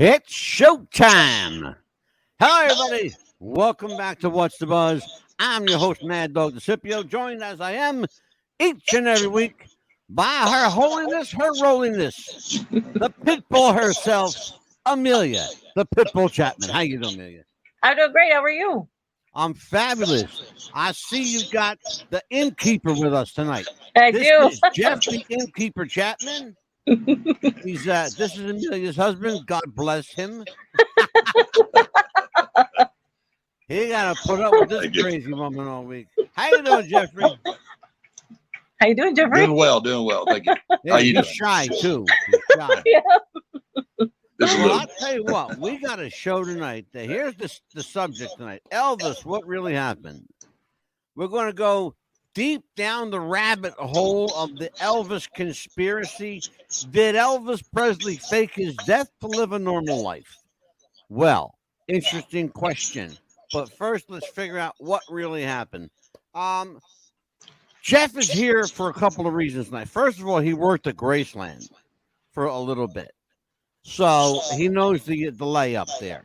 It's showtime. Hello, everybody. Welcome back to What's the Buzz. I'm your host, Mad Dog DeCipio, joined as I am each and every week by Her Holiness, Her Rolliness, the Pitbull herself, Amelia, the Pitbull Chapman. How you doing, Amelia? I'm doing great. How are you? I'm fabulous. I see you got the innkeeper with us tonight. I This do. is Jeff the Innkeeper Chapman. He's this is Amelia's husband. God bless him. He got to put up with this crazy woman all week. How you doing, Jeffrey? How you doing, Jeffrey? Doing well. Thank you. Yeah, How you he's doing? shy too. He's shy. Yeah. Well, I'll tell you what. We got a show tonight. Here's the subject tonight. Elvis, what really happened? We're going to go deep down the rabbit hole of the Elvis conspiracy. Did Elvis Presley fake his death to live a normal life? Well, interesting question. But first, let's figure out what really happened. Jeff is here for a couple of reasons tonight. First of all, he worked at Graceland for a little bit, so he knows the lay up there.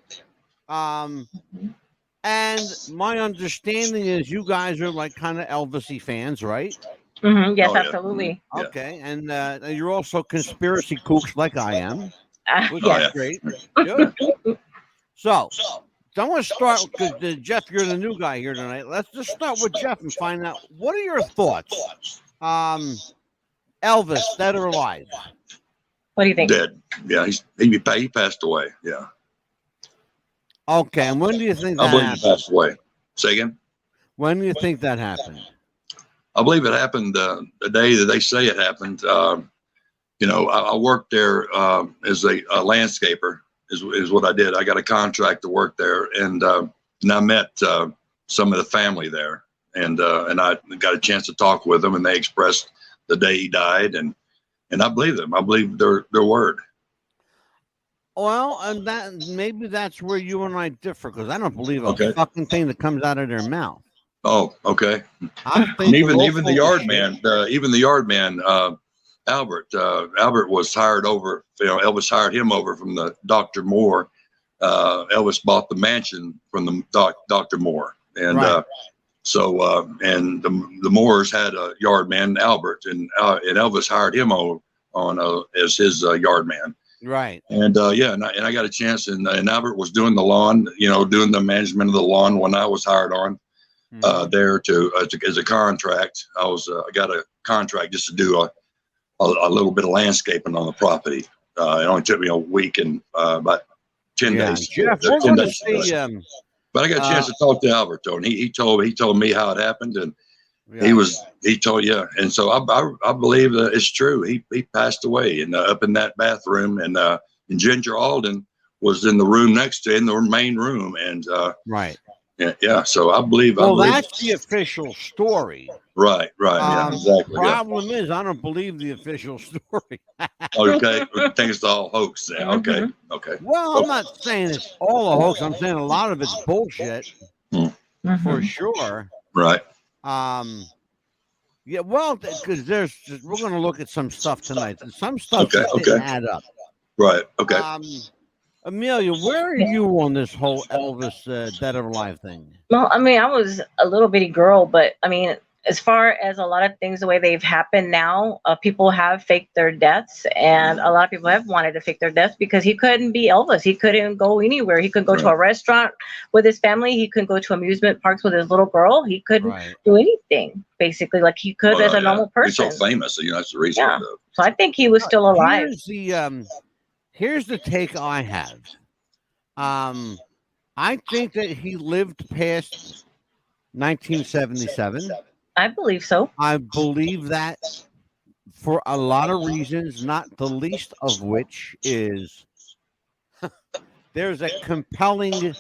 And my understanding is you guys are like kind of Elvis-y fans, right? Mm-hmm. Yes, Oh, yeah. absolutely. Okay, and you're also conspiracy kooks like I am, which Yes. is great. Good. So, I want to start because Jeff, you're the new guy here tonight. Let's just start with Jeff and find out what are your thoughts. Elvis, dead or alive? What do you think? Dead. Yeah, he passed away. Yeah, Okay, and when do you think I that believe happened? he passed away. Say again. When do you think that happened? I believe it happened the day that they say it happened. I worked there as a landscaper. Is what I did. I got a contract to work there, and I met some of the family there, and I got a chance to talk with them, and they expressed the day he died, and I believe them. I believe their word. Well, and maybe that's where you and I differ because I don't believe a Okay. fucking thing that comes out of their mouth. Oh, okay. I And think even the local yard shit- man, Albert was hired over. Elvis hired him over from the Dr. Moore. Elvis bought the mansion from the Dr. Moore, and Right. and the Moores had a yard man, Albert, and Elvis hired him on as his yard man. Right. And and I got a chance, and Albert was doing the lawn, doing the management of the lawn when I was hired on there as a contract. I got a contract just to do a little bit of landscaping on the property. It only took me a week and about 10 days. Jeff, we're 10 going to days. see. But I got a chance to talk to Albert though, and he told me how it happened, and Yeah. he told you, and so I believe that it's true. He passed away and up in that bathroom, and Ginger Alden was in the room next to in the main room, and Right. yeah. So I believe. Well, that's the official story. Right. Yeah, exactly. Problem is, I don't believe the official story. Yeah. Okay. I think it's all hoax. Then. Okay. Okay. Well, I'm not saying it's all a hoax. I'm saying a lot of it's bullshit for sure. Right. Yeah, well, because we're going to look at some stuff tonight. And some stuff Okay, just didn't add up. Right. Okay. Amelia, where are you on this whole Elvis dead or alive thing? Well, I mean, I was a little bitty girl, but I mean, as far as a lot of things, the way they've happened now, people have faked their deaths, and a lot of people have wanted to fake their deaths because he couldn't be Elvis. He couldn't go anywhere. He couldn't go to a restaurant with his family. He couldn't go to amusement parks with his little girl. He couldn't do anything, basically, like he could as a normal person. He's so famous, that's the reason. Yeah. So I think he was still alive. Here's the take I have. I think that he lived past 1977. I believe so. I believe that for a lot of reasons, not the least of which is there's a compelling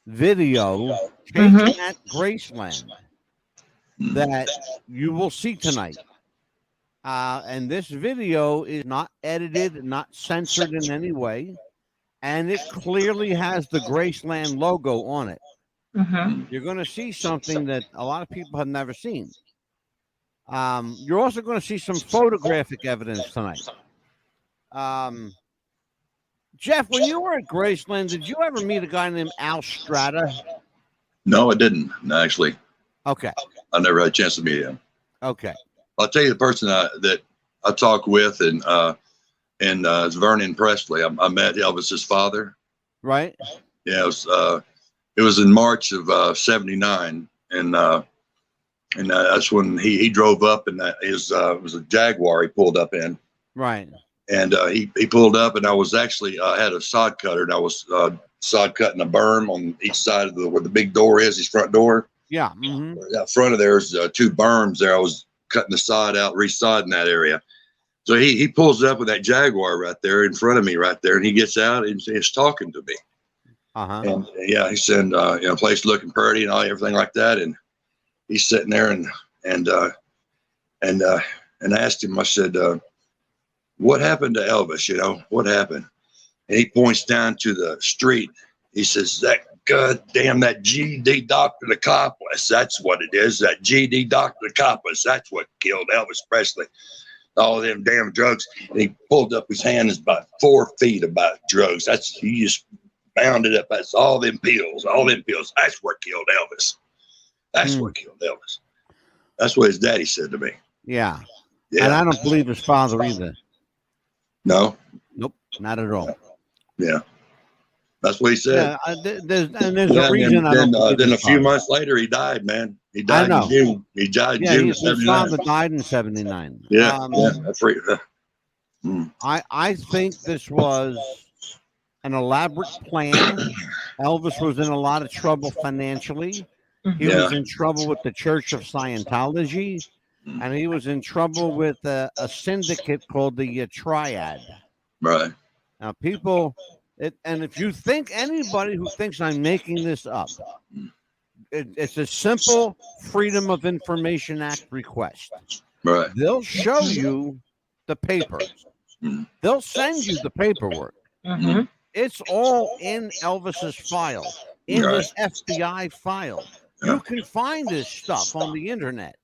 video taken at Graceland that you will see tonight. And this video is not edited, not censored in any way, and it clearly has the Graceland logo on it. You're going to see something that a lot of people have never seen. You're also going to see some photographic evidence tonight. Jeff, when you were at Graceland, did you ever meet a guy named Al Strata? No, I didn't. No, actually, Okay. I never had a chance to meet him. Okay. I'll tell you the person that I talked with, and it's Vernon Presley. I met Elvis's father. Right. Yeah, it was in March of '79, and that's when he drove up, and it was a Jaguar he pulled up in. Right. And he pulled up, and I was actually had a sod cutter, and I was sod cutting a berm on each side of where the big door is, his front door. Yeah. Mm-hmm. Out front of there's 2 berms there. I was cutting the sod out, resodding that area. So he pulls up with that Jaguar right there in front of me right there, and he gets out and he's talking to me. Uh-huh. And yeah, he said, place looking pretty and all everything like that. And he's sitting there and asked him, I said, what happened to Elvis? What happened? And he points down to the street. He says, that GD Dr. Nicopoulos. That's what it is. That GD Dr. Nicopoulos. That's what killed Elvis Presley. All them damn drugs. And he pulled up his hand. It's about 4 feet about drugs. He just bound it up. That's all them pills. That's what killed Elvis. That's what killed Elvis. That's what his daddy said to me. Yeah. Yeah. And I don't believe his father either. No. Nope. Not at all. Yeah. That's what he said. Yeah. There's a reason I don't believe then a his few father. months later, he died, man. He died in June. He died in June of his 79. father died in 79. Yeah. That's right. I think this was an elaborate plan. Elvis was in a lot of trouble financially. He was in trouble with the Church of Scientology, and he was in trouble with a syndicate called the Triad. Right. Now, and if you think anybody who thinks I'm making this up, it's a simple Freedom of Information Act request. Right. They'll show you the papers. They'll send you the paperwork. Mm-hmm. It's all in Elvis's file, in his FBI file. You can find this stuff on the internet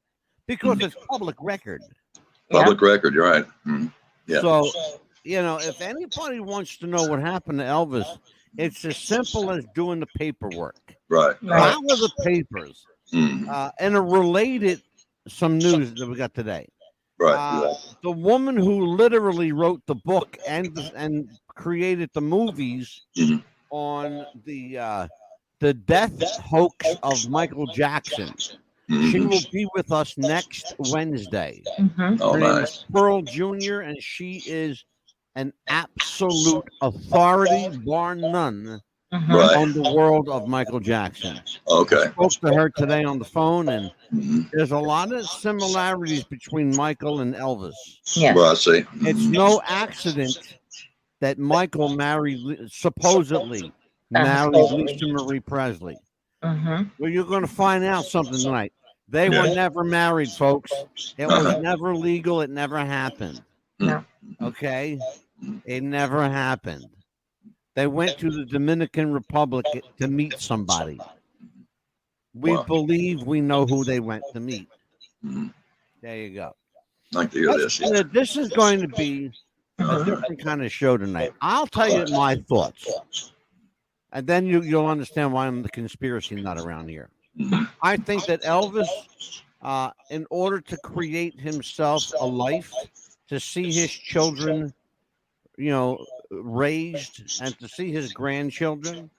because it's public record. Public record, you're right. Yeah. So, if anybody wants to know what happened to Elvis, it's as simple as doing the paperwork. Right. Follow the papers. And a related some news that we got today. Right. The woman who literally wrote the book and created the movies on the death hoax of Michael Jackson. She will be with us next Wednesday. Oh, Her name nice. is Pearl Jr., and she is an absolute authority, bar none, Right. on the world of Michael Jackson. Okay. I spoke to her today on the phone, and there's a lot of similarities between Michael and Elvis. Yes. Well, I see. It's no accident that Michael supposedly married Lisa Marie Presley. Well, you're going to find out something tonight. They were never married, folks. It was never legal. It never happened. No. Okay? It never happened. They went to the Dominican Republic to meet somebody. We believe we know who they went to meet. There you go. I like to hear this. Yeah. This is going to be a different kind of show tonight. I'll tell you my thoughts. And then you'll understand why I'm the conspiracy nut around here. I think that Elvis, in order to create himself a life, to see his children, raised, and to see his grandchildren,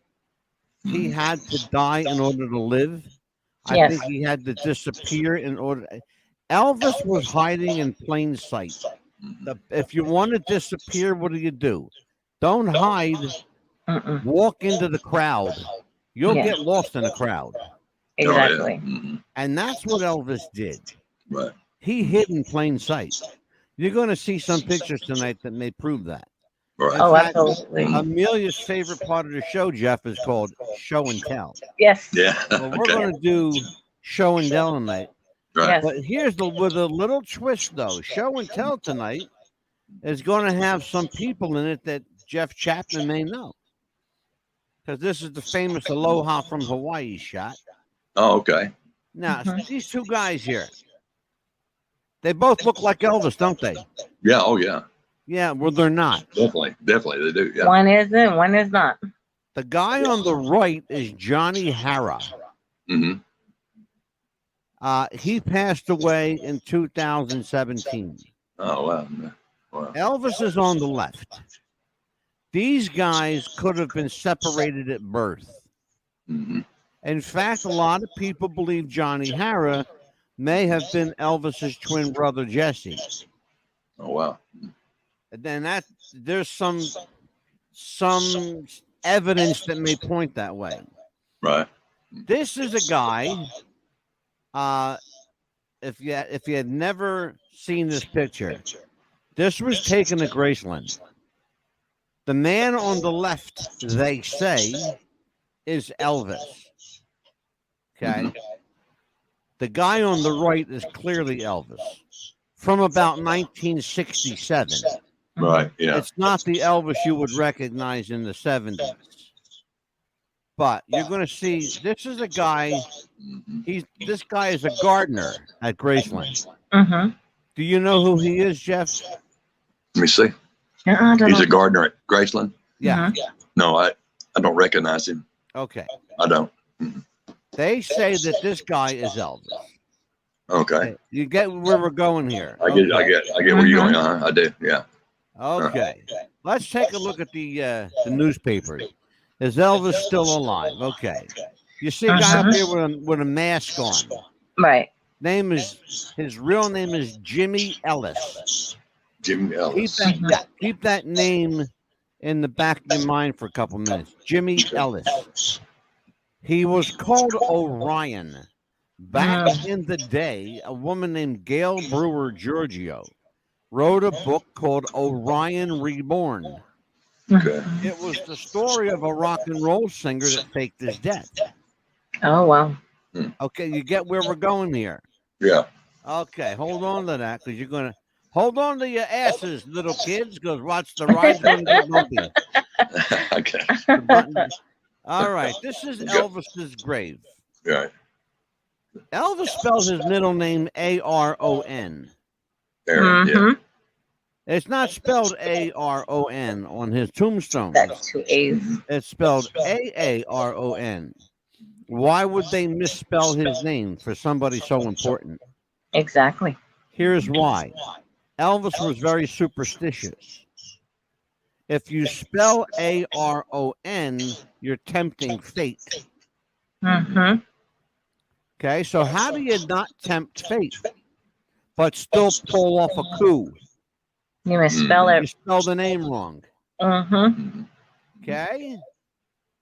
he had to die in order to live. I think he had to disappear in order. Elvis was hiding in plain sight. If you want to disappear, what do? Don't hide. Walk into the crowd. You'll get lost in a crowd. Exactly. And that's what Elvis did. Right. He hid in plain sight. You're going to see some pictures tonight that may prove that. Right. Oh, absolutely. Amelia's favorite part of the show, Jeff, is called Show and Tell. Yes. Yeah. Well, we're going to do Show and Tell tonight. Right. Yes. But here's with a little twist, though. Show and Tell tonight is going to have some people in it that Jeff Chapman may know. Because this is the famous Aloha from Hawaii shot. Oh, okay. Now, these two guys here, they both look like Elvis, don't they? Yeah. Oh, yeah. Yeah, well, they're not. Definitely they do. Yeah. One isn't, one is not. The guy on the right is Johnny Hara. Mm-hmm. He passed away in 2017. Oh wow. Wow. Elvis is on the left. These guys could have been separated at birth. Mm-hmm. In fact, a lot of people believe Johnny Hara may have been Elvis's twin brother Jesse. Oh wow. And then there's some evidence that may point that way. Right. This is a guy. If you had never seen this picture, this was taken at Graceland. The man on the left, they say, is Elvis. Okay. The guy on the right is clearly Elvis from about 1967. Right. Yeah. It's not the Elvis you would recognize in the 70s. But you're going to see this is a guy. This guy is a gardener at Graceland. Mm-hmm. Do you know who he is, Jeff? Let me see. He's a gardener at Graceland. Yeah. No, I don't recognize him. Okay. I don't. They say that this guy is Elvis. Okay. You get where we're going here. I get where you're going. I do. Yeah. Okay. Let's take a look at the newspapers. Is Elvis still alive? Okay. You see a guy up here with a mask on. Right. His real name is Jimmy Ellis. Jimmy Ellis. Keep that name in the back of your mind for a couple minutes. Jimmy Ellis. He was called Orion. Back in the day, a woman named Gail Brewer Giorgio wrote a book called Orion Reborn. Okay. It was the story of a rock and roll singer that faked his death. Oh, wow. Okay, you get where we're going here. Yeah. Okay, hold on to that because you're going to hold on to your asses, little kids, because watch the ride's going to get bumpy. Okay. All right, this is Elvis's grave. Right. Elvis spells his middle name Aron. Aaron, yeah. It's not spelled Aron on his tombstone. That's 2 A's. It's spelled Aaron. Why would they misspell his name for somebody so important? Exactly. Here's why. Elvis was very superstitious. If you spell Aron, you're tempting fate. Mm-hmm. Okay, so how do you not tempt fate, but still pull off a coup? You misspell You it. spell the name wrong. Mm-hmm. Okay?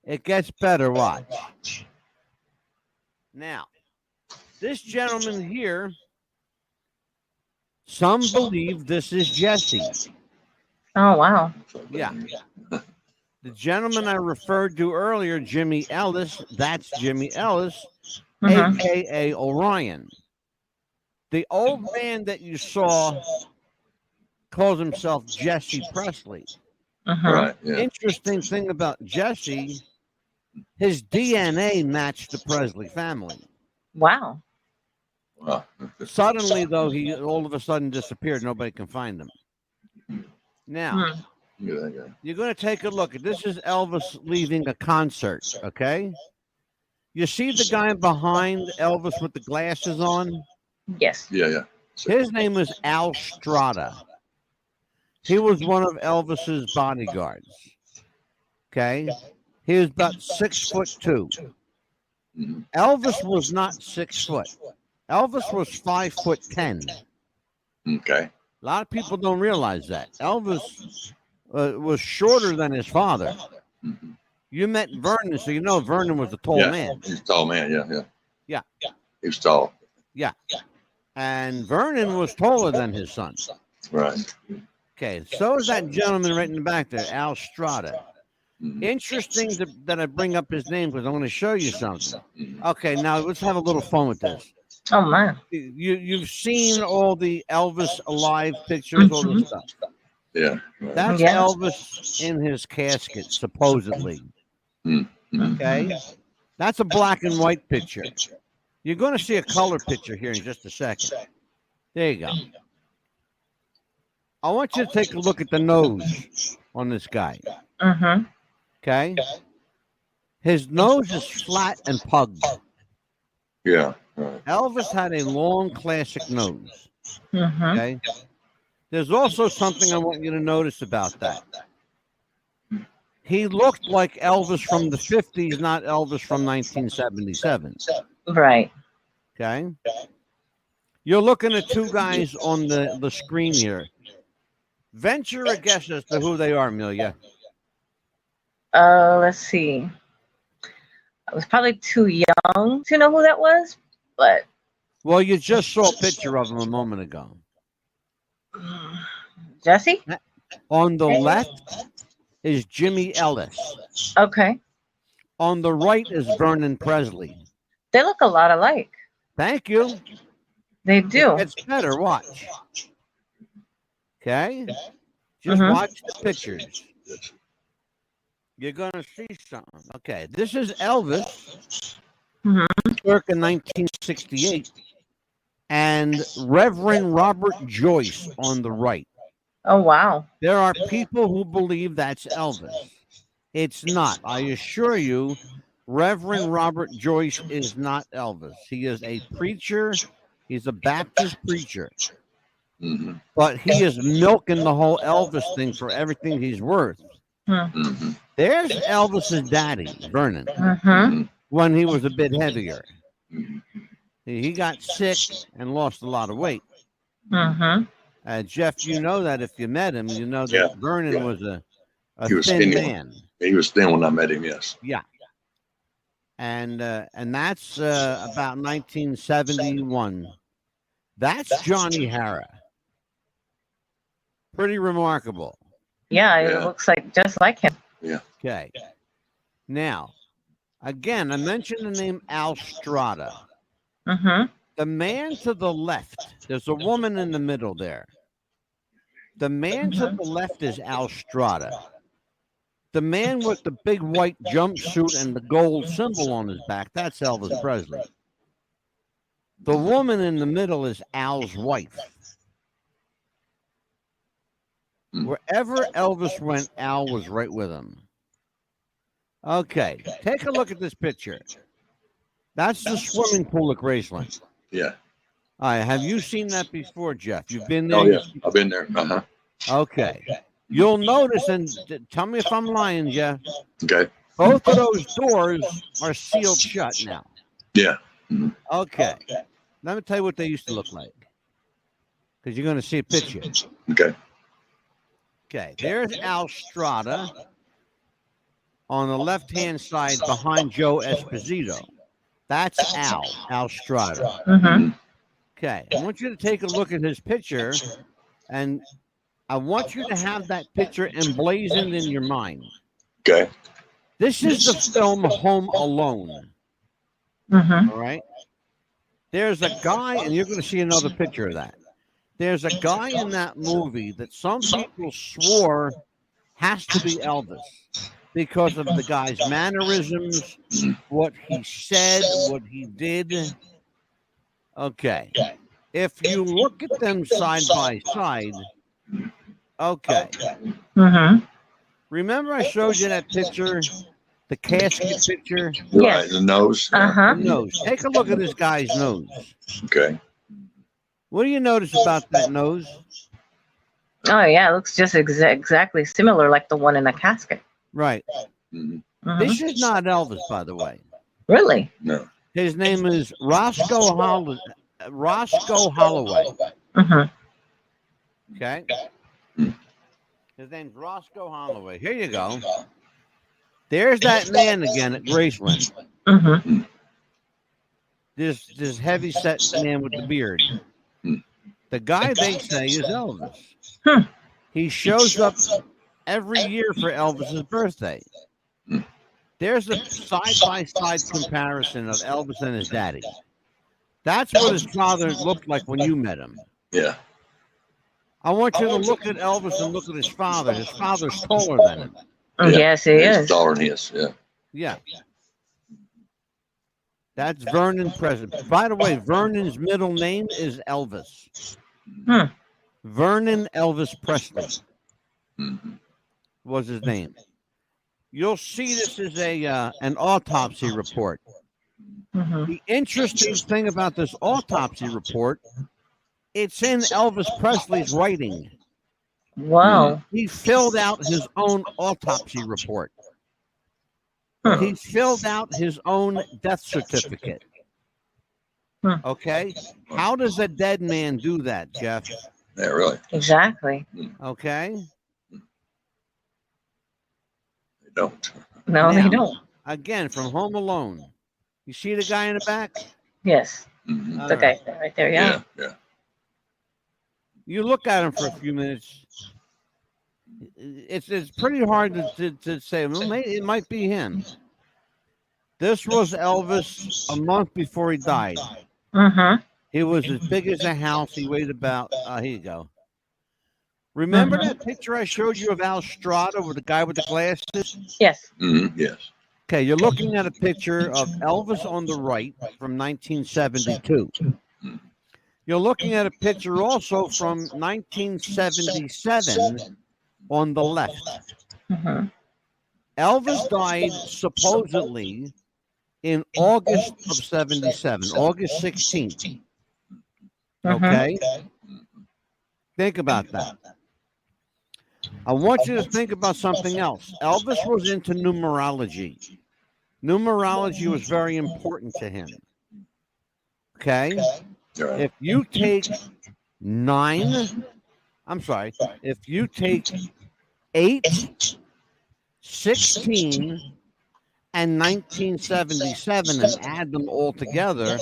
It gets better, watch. Now, this gentleman here, some believe this is Jesse. Oh, wow. Yeah. The gentleman I referred to earlier, Jimmy Ellis, that's Jimmy Ellis, a.k.a. Orion. The old man that you saw calls himself Jesse Presley. Right. Yeah. Interesting thing about Jesse, his DNA matched the Presley family. Wow. Wow. Suddenly, though, he all of a sudden disappeared. Nobody can find him. Now, you're going to take a look at this. Is Elvis leaving a concert, okay? You see the guy behind Elvis with the glasses on? Yes. Yeah. His name was Al Strada. He was one of Elvis's bodyguards. Okay? He was about 6'2". Elvis was not 6 foot. Elvis was 5'10". Okay. A lot of people don't realize that. Elvis was shorter than his father. You met Vernon, so you know Vernon was a tall man. He's a tall man. Yeah. He was tall. Yeah. And Vernon was taller than his son. Right. Okay, so is that gentleman right in the back there, Al Strada. Interesting that I bring up his name because I want to show you something. Okay, now let's have a little fun with this. Oh, man. You've seen all the Elvis alive pictures, all this stuff. Yeah. Right. That's Elvis in his casket, supposedly. Okay? That's a black and white picture. You're going to see a color picture here in just a second. There you go. I want you to take a look at the nose on this guy. Mm-hmm. Okay. His nose is flat and pugged. Yeah. Right. Elvis had a long classic nose. Mm-hmm. Okay. There's also something I want you to notice about that. He looked like Elvis from the 50s, not Elvis from 1977. Right. Okay. You're looking at two guys on the screen here. Venture a guess as to who they are, Amelia. Let's see. I was probably too young to know who that was, but Well, you just saw a picture of him a moment ago. Jesse? On the left is Jimmy Ellis. Okay. On the right is Vernon Presley. They look a lot alike. Thank you. They do. It's better. Watch. Okay. Just Mhm. watch the pictures. You're going to see something. Okay. This is Elvis, Mhm. circa 1968, and Reverend Robert Joyce on the right. Oh, wow. There are people who believe that's Elvis. It's not. I assure you, Reverend Robert Joyce is not Elvis. He is a preacher. He's a Baptist preacher. Mm-hmm. But he is milking the whole Elvis thing for everything he's worth. Mm-hmm. There's Elvis's daddy, Vernon, Mm-hmm. when he was a bit heavier. Mm-hmm. He got sick and lost a lot of weight. Mm-hmm. Jeff, you know that if you met him, you know that Yeah. Vernon Yeah. was a He was thin skinny. man. He was thin when I met him. Yes. Yeah. And that's about 1971. That's Johnny Hara. Pretty remarkable. Yeah, it Yeah. looks like just like him. Okay. Now, again, I mentioned the name Al Strada. Mm-hmm. The man to the left, there's a woman in the middle there. The man to the left is Al Strada. The man with the big white jumpsuit and the gold symbol on his back, that's Elvis Presley. The woman in the middle is Al's wife. Wherever Elvis went, Al was right with him. Okay, take a look at this picture. That's the swimming pool at Graceland. Yeah. All right, have you seen that before, Jeff? You've been there? Oh yeah. I've been there. Uh-huh. Okay. You'll notice, and tell me if I'm lying, Jeff, Okay. both of those doors are sealed shut now. Yeah. Okay. Let me tell you what they used to look like. Because you're going to see a picture. Okay. Okay, there's Al Strada on the left-hand side behind Joe Esposito. That's Al Strada. Mm-hmm. Okay, I want you to take a look at his picture, and I want you to have that picture emblazoned in your mind. Okay. This is the film Home Alone, Mm-hmm. all right? There's a guy, and you're going to see another picture of that. There's a guy in that movie that some people swore has to be Elvis because of the guy's mannerisms, what he said, what he did. Okay. If you look at them side by side, okay. Mm-hmm. Remember I showed you that picture, the casket picture? Yes. Right. The nose. Uh-huh. The nose. Take a look at this guy's nose. Okay. What do you notice about that nose? Oh, yeah, it looks just exactly similar like the one in the casket. Right. Mhm. Mhm. This is not Elvis, by the way. Really? No. His name is Roscoe Holloway. Mm-hmm. Okay. His name's Roscoe Holloway. Here you go. There's that man again at Graceland. Mm-hmm. This heavy set man with the beard. The guy they say is Elvis. Hmm. He shows up every year for Elvis's birthday. There's a side-by-side comparison of Elvis and his daddy. That's what his father looked like when you met him. Yeah. I want you to look at Elvis and look at his father. His father's taller than him. Yeah. Yes, he He's is. taller than he is. Yeah. Yeah. That's Vernon Presley. By the way, Vernon's middle name is Elvis. Hmm. Vernon Elvis Presley Mm-hmm. was his name. You'll see this is an autopsy report. Mhm. The interesting thing about this autopsy report, it's in Elvis Presley's writing. Wow. He filled out his own autopsy report. Huh. He filled out his own death certificate. Okay? How does a dead man do that, Jeff? Yeah, really. Exactly. Okay? They don't. No, they Now, don't. Again, from Home Alone. You see the guy in the back? Yes. Mm-hmm. All The right. guy right there. Yeah. Yeah. You look at him for a few minutes. It's pretty hard to say, well, maybe it might be him. This was Elvis a month before he died. Mhm. He was as big as a house. He weighed about, here you go. Remember that picture I showed you of Al Strada with the guy with the glasses? Yes. Mm-hmm. Yes. Okay, you're looking at a picture of Elvis on the right from 1972. You're looking at a picture also from 1977 on the left. Mhm. Elvis died supposedly in August of 77, August 16th. Mhm. Okay? Think about that. I want you to think about something else. Elvis was into numerology. Numerology was very important to him. Okay? Right. If you take if you take 8, 16, and 1977 and add them all together,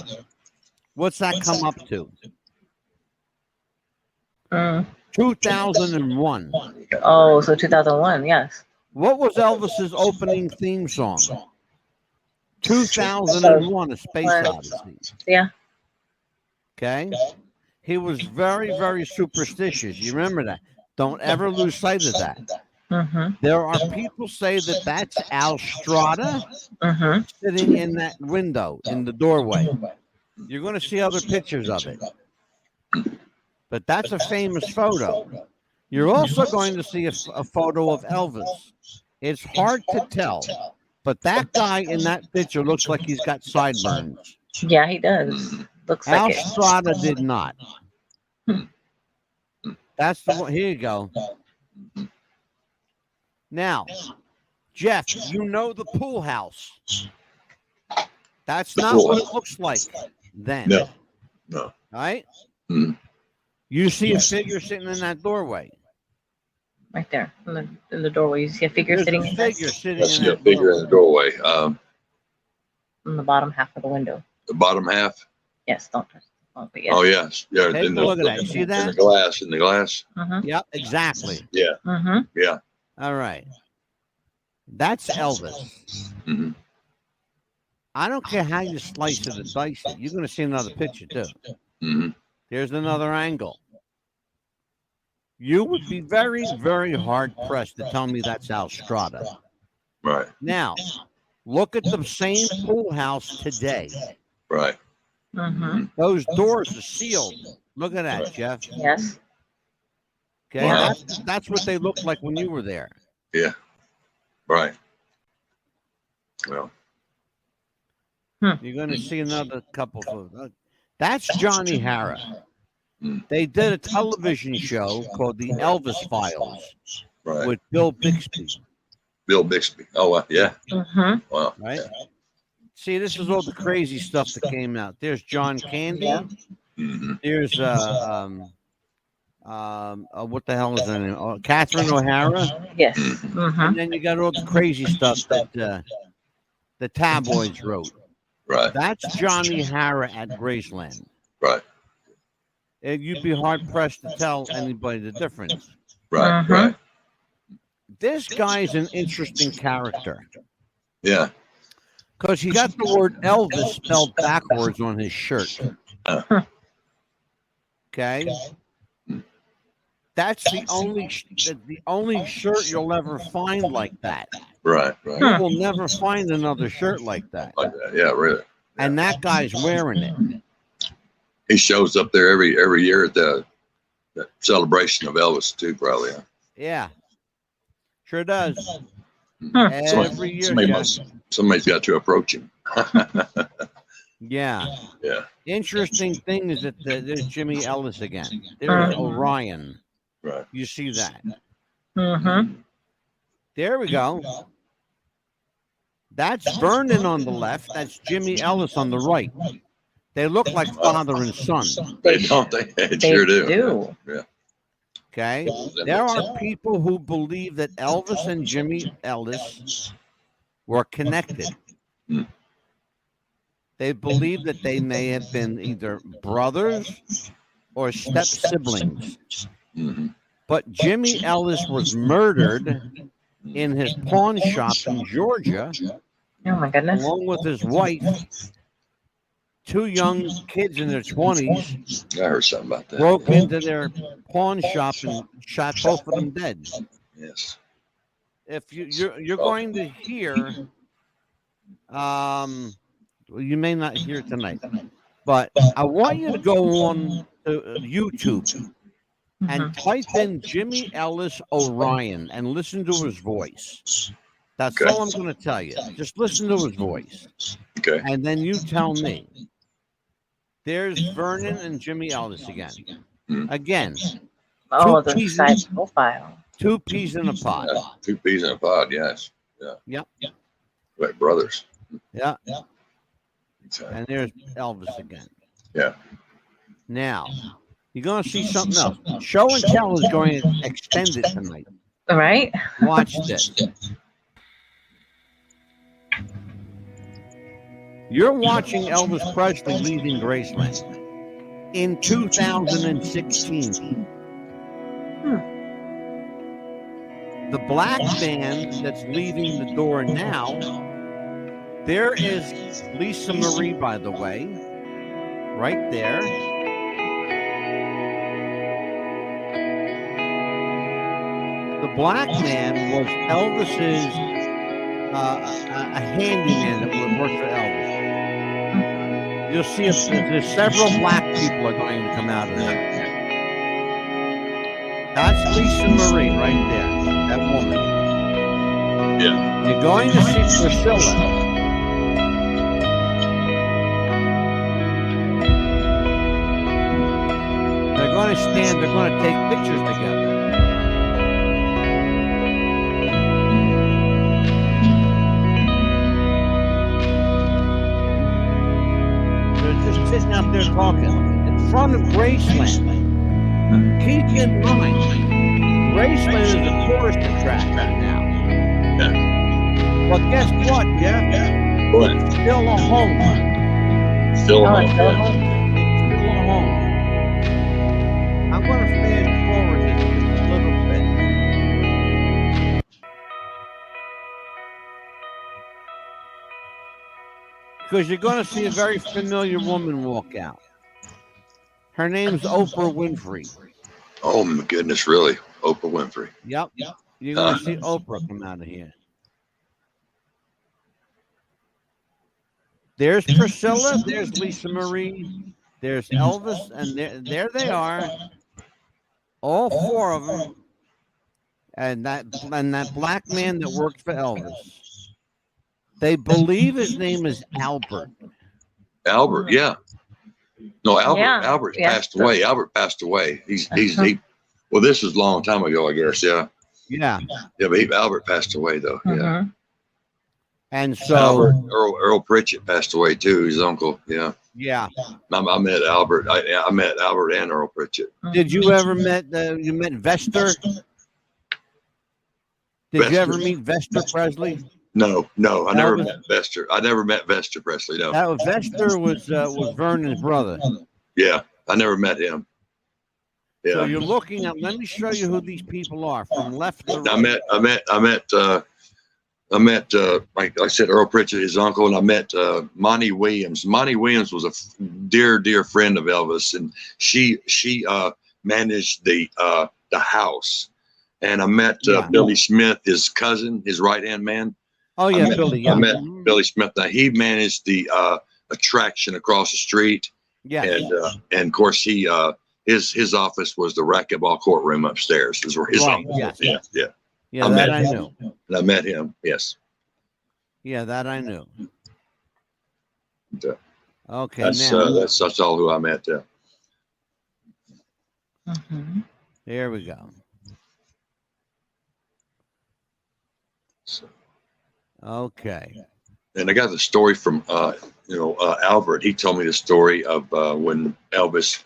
what's that come up to? Mm. 2001. Oh, so 2001. Yes. What was Elvis's opening theme song? 2001, A Space Odyssey. Yeah. Okay? He was very, very superstitious. You remember that. Don't ever lose sight of that. Mhm. There are people say that that's Al Strada Mhm. sitting in that window in the doorway. You're going to see other pictures of it. But that's a famous photo. You're also going to see a photo of Elvis. It's hard to tell, but that guy in that picture looks like he's got sideburns. Yeah, he does. Looks Al like it. Strada did not. That's the one. Here you go. Now, Jeff, you know the pool house. That's The not pool what house. it looks like then. No. No. All right? Mhm. You see a figure sitting in that doorway. Right there in the doorway. You see a figure There's sitting a in there figure sitting Let's in see a that figure in doorway. the doorway. in the bottom half of the window. The bottom half. Yes. Don't touch. Oh, but yes. Oh yes. Yeah. Take a look at that. You see In the that? glass. In the glass. Mhm. Yep, exactly. Yeah. Mhm. Yeah. All right. That's Elvis. Mm-hmm. I don't care how you slice it and dice it. You're going to see another picture, too. Mm-hmm. There's another angle. You would be very, very hard pressed to tell me that's Al Strada. Right. Now, look at the same pool house today. Right. Mhm. Those doors are sealed. Look at that, Jeff. Yes. Okay, Wow. that's what they looked like when you were there. Yeah. Right. Well. You're going to see another couple of. That's Johnny Hara. Mm. They did a television show called The Elvis Files Right. with Bill Bixby. Bill Bixby. Oh yeah. Mhm. Wow. Right? See, this is all the crazy stuff that came out. There's John Candy. Yeah. Mm-hmm. There's what the hell is her name? Catherine O'Hara. Yes. Mm-hmm. Mhm. And then you got all the crazy stuff that the tabloids wrote. Right. That's Johnny Hara at Graceland. Right. And you'd be hard pressed to tell anybody the difference. Right. Mhm. Right. This guy's an interesting character Yeah. because he got the word Elvis spelled backwards on his shirt. Okay, that's the only shirt you'll ever find like that. Right. Right. You will never find another shirt like that. Like that. Yeah. Really. And that guy's wearing it. He shows up there every year at the that celebration of Elvis too, probably. Huh? Yeah, sure does. Huh. Every year. Somebody's got to approach him. Yeah. Yeah. Interesting thing is that there's Jimmy Ellis again. There's Orion. Right. You see that? Mm-hmm. There we go. That's Vernon on the left. That's Jimmy Ellis on the right. They look like father and son. They don't. They sure do. Yeah. Okay. There are people who believe that Elvis and Jimmy Ellis were connected. Mm. They believe that they may have been either brothers or step siblings. Mm-hmm. But Jimmy Ellis was murdered in his pawn shop in Georgia. Oh my goodness. Along with his wife. 2 young kids in their 20s. I heard something about that. Broke into their pawn shop and shot both of them dead. Yes. If you're going to hear, you may not hear it tonight, but I want you to go on YouTube and type in Jimmy Ellis Orion and listen to his voice. That's all I'm going to tell you. Just listen to his voice. Okay. And then you tell me. There's Vernon and Jimmy Ellis again. Again. Oh, the side profile. 2 peas in a pod. 2 peas in a pod, yes. Yeah. Yep. Like brothers. Yeah. Exactly. And there's Elvis again. Yeah. Now, you're going to see something else. Show and Tell is going to extend it tonight. All right. Watch this. You're watching Elvis Presley leaving Graceland in 2016. The black man that's leaving the door now, there is Lisa Marie, by the way, right there. The black man was Elvis's a handyman that would work for Elvis. You'll see there's several black people are going to come out of there. That's Lisa Marie right there, that woman. Yeah. You're going to see Priscilla. They're going to stand, they're going to take pictures together. Sitting up there talking in front of Graceland. Keep in mind, Graceland is a tourist attraction now. Yeah. But guess what, Jeff? What? It's still a home. Still a home. It's still a home. I'm going to fast forward this just a little bit. Because you're going to see a very familiar woman walk out. Her name's Oprah Winfrey. Oh my goodness, really? Oprah Winfrey. Yep. You're going to see Oprah come out of here. There's Priscilla. There's Lisa Marie. There's Elvis. And there they are. All 4 of them. And that black man that worked for Elvis. They believe his name is Albert. Albert, yeah. No, Albert. Yeah. Albert passed away. Albert passed away. Well, this was a long time ago, I guess. Yeah. Yeah. Yeah, but Albert passed away though. Yeah. And so Albert, Earl Pritchett passed away too. His uncle. Yeah. Yeah. I met Albert. I met Albert and Earl Pritchett. Did you ever met you met Vester? Did you ever meet Vester Presley? No, I never met Vester. I never met Vester Presley. No. Vester was Vernon's brother. Yeah, I never met him. Yeah. So you're looking at. Let me show you who these people are from left to right. I met like I said, Earl Pritchett, his uncle, and I met Monty Williams. Monty Williams was a dear friend of Elvis, and she managed the house. And I met Billy Smith, his cousin, his right-hand man. Oh yeah, Billy. Yeah. I met Billy Smith. Now he managed the attraction across the street. Yeah. And of course he his office was the racquetball courtroom upstairs. Is where his Right, office. yes. Yeah. Yeah, I that met I him. knew. And I met him. Yes. Yeah, that I knew. And, Okay, that's now that's all who I met. Mhm. there we go. So, Okay. and I got the story from Albert. He told me the story of when Elvis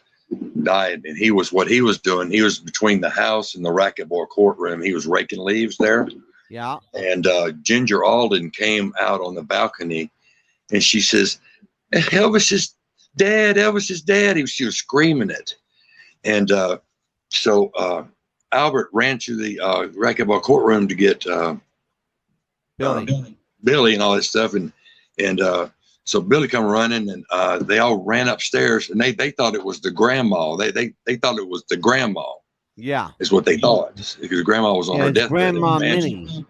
died, and what he was doing. He was between the house and the racquetball courtroom. He was raking leaves there. Yeah. And Ginger Alden came out on the balcony, and she says, "Elvis is dead. Elvis is dead." She was screaming it. And so Albert ran to the racquetball courtroom to get Billy and all that stuff. And so Billy come running, and they all ran upstairs, and they thought it was the grandma. They thought it was the grandma. Yeah. Is what they thought, because grandma was on her deathbed. Grandma Minnie.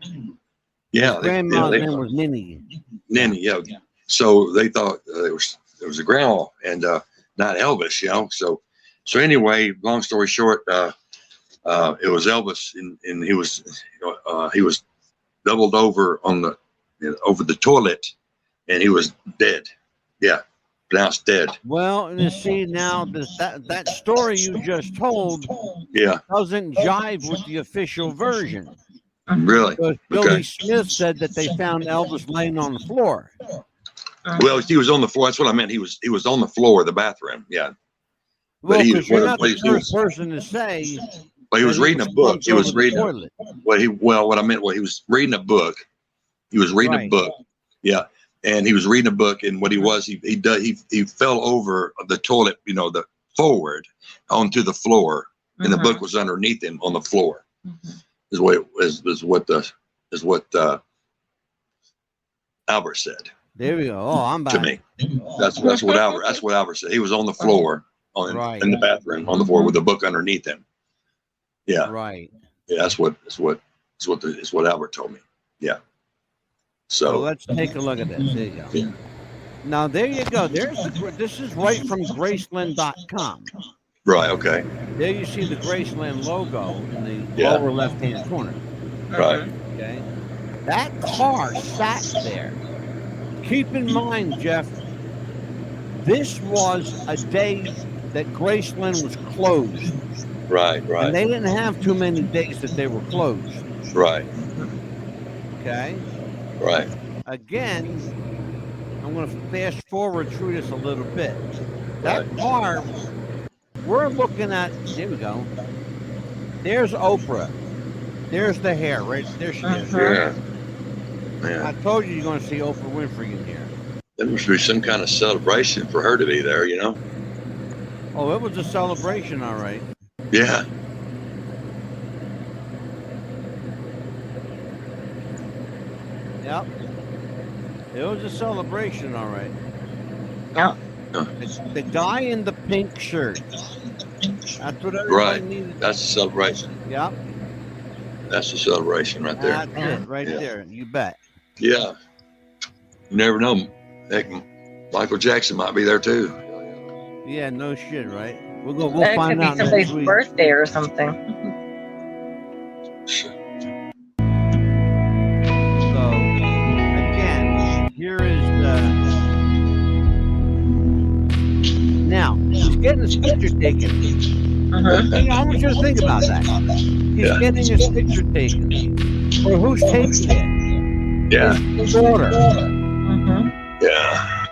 Yeah. Grandma's name was Minnie. Minnie, yeah. So they thought it was a grandma and not Elvis, So anyway, long story short, it was Elvis, and he was doubled over on the over the toilet, and he was dead. Yeah, pronounced dead. Well, and you see now that story you just told doesn't jive with the official version. Really? Because Billy Smith said that they found Elvis laying on the floor. Well, he was on the floor. That's what I meant. He was on the floor of the bathroom. Yeah. Well, because you're not the first person to say. Well, he was reading a book. He was reading. What I meant was he was reading a book. He was reading a book. Yeah. And he was reading a book, and what he was, he fell over the toilet, the forward onto the floor, and the book was underneath him on the floor. Is what Albert said. There we go. Oh, I'm back. To me, that's what Albert said. He was on the floor in the bathroom on the floor with the book underneath him. Yeah. Right. Yeah, that's what Albert told me. Yeah. So let's take a look at this. There you go. Yeah. Now there you go. This is right from Graceland.com. Right. Okay. There you see the Graceland logo in the lower left-hand corner. Right. Okay. That car sat there. Keep in mind, Jeff, this was a day that Graceland was closed. Right. Right. And they didn't have too many days that they were closed. Right. Okay. Right. Again, I'm going to fast forward through this a little bit. That car, we're looking at, there we go. There's Oprah. There's the hair, right? There she is. Yeah. Yeah. I told you you're going to see Oprah Winfrey in here. There must be some kind of celebration for her to be there, Oh, it was a celebration, all right. Yeah. Yep. It was a celebration, all right. Yeah. The guy in the pink shirt. That's what everybody needed. That's a celebration. Yep. That's a celebration right there. That's it, right there. You bet. Yeah. You never know. Heck, Michael Jackson might be there too. Yeah, no shit, right? We'll That find could out be somebody's birthday or something. So, again, here is now, he's getting his picture taken. I want you to think about that. He's getting his picture taken. Or who's taking it? Yeah. His daughter. Yeah.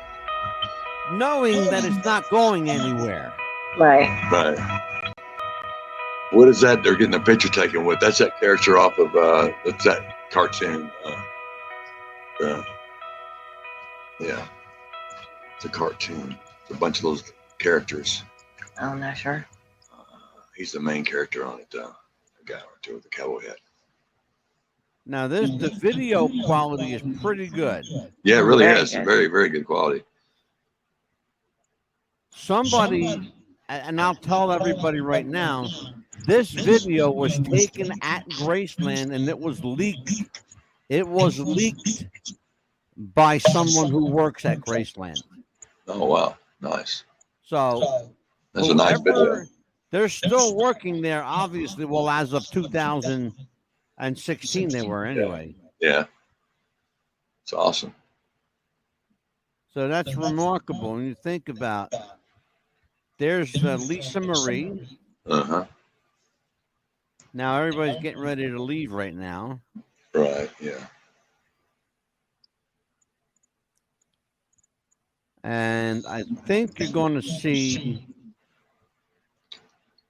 Knowing that it's not going anywhere. Right. Right. What is that they're getting a picture taken with? That's that character off of that's that cartoon. Yeah. It's a cartoon. It's a bunch of those characters. I'm not sure. He's the main character on it. A guy right there with the cowboy hat. Now the video quality is pretty good. Yeah, it really is. Good. Very, very good quality. Somebody, and I'll tell everybody right now, this video was taken at Graceland and it was leaked. It was leaked by someone who works at Graceland. Oh wow, nice. So That's a nice video. They're still working there, obviously. Well, as of 2016, they were anyway. Yeah. It's awesome. So that's remarkable. When you think about, there's Lisa Marie. Uh-huh. Now everybody's getting ready to leave right now. Right. Yeah. And I think you're going to see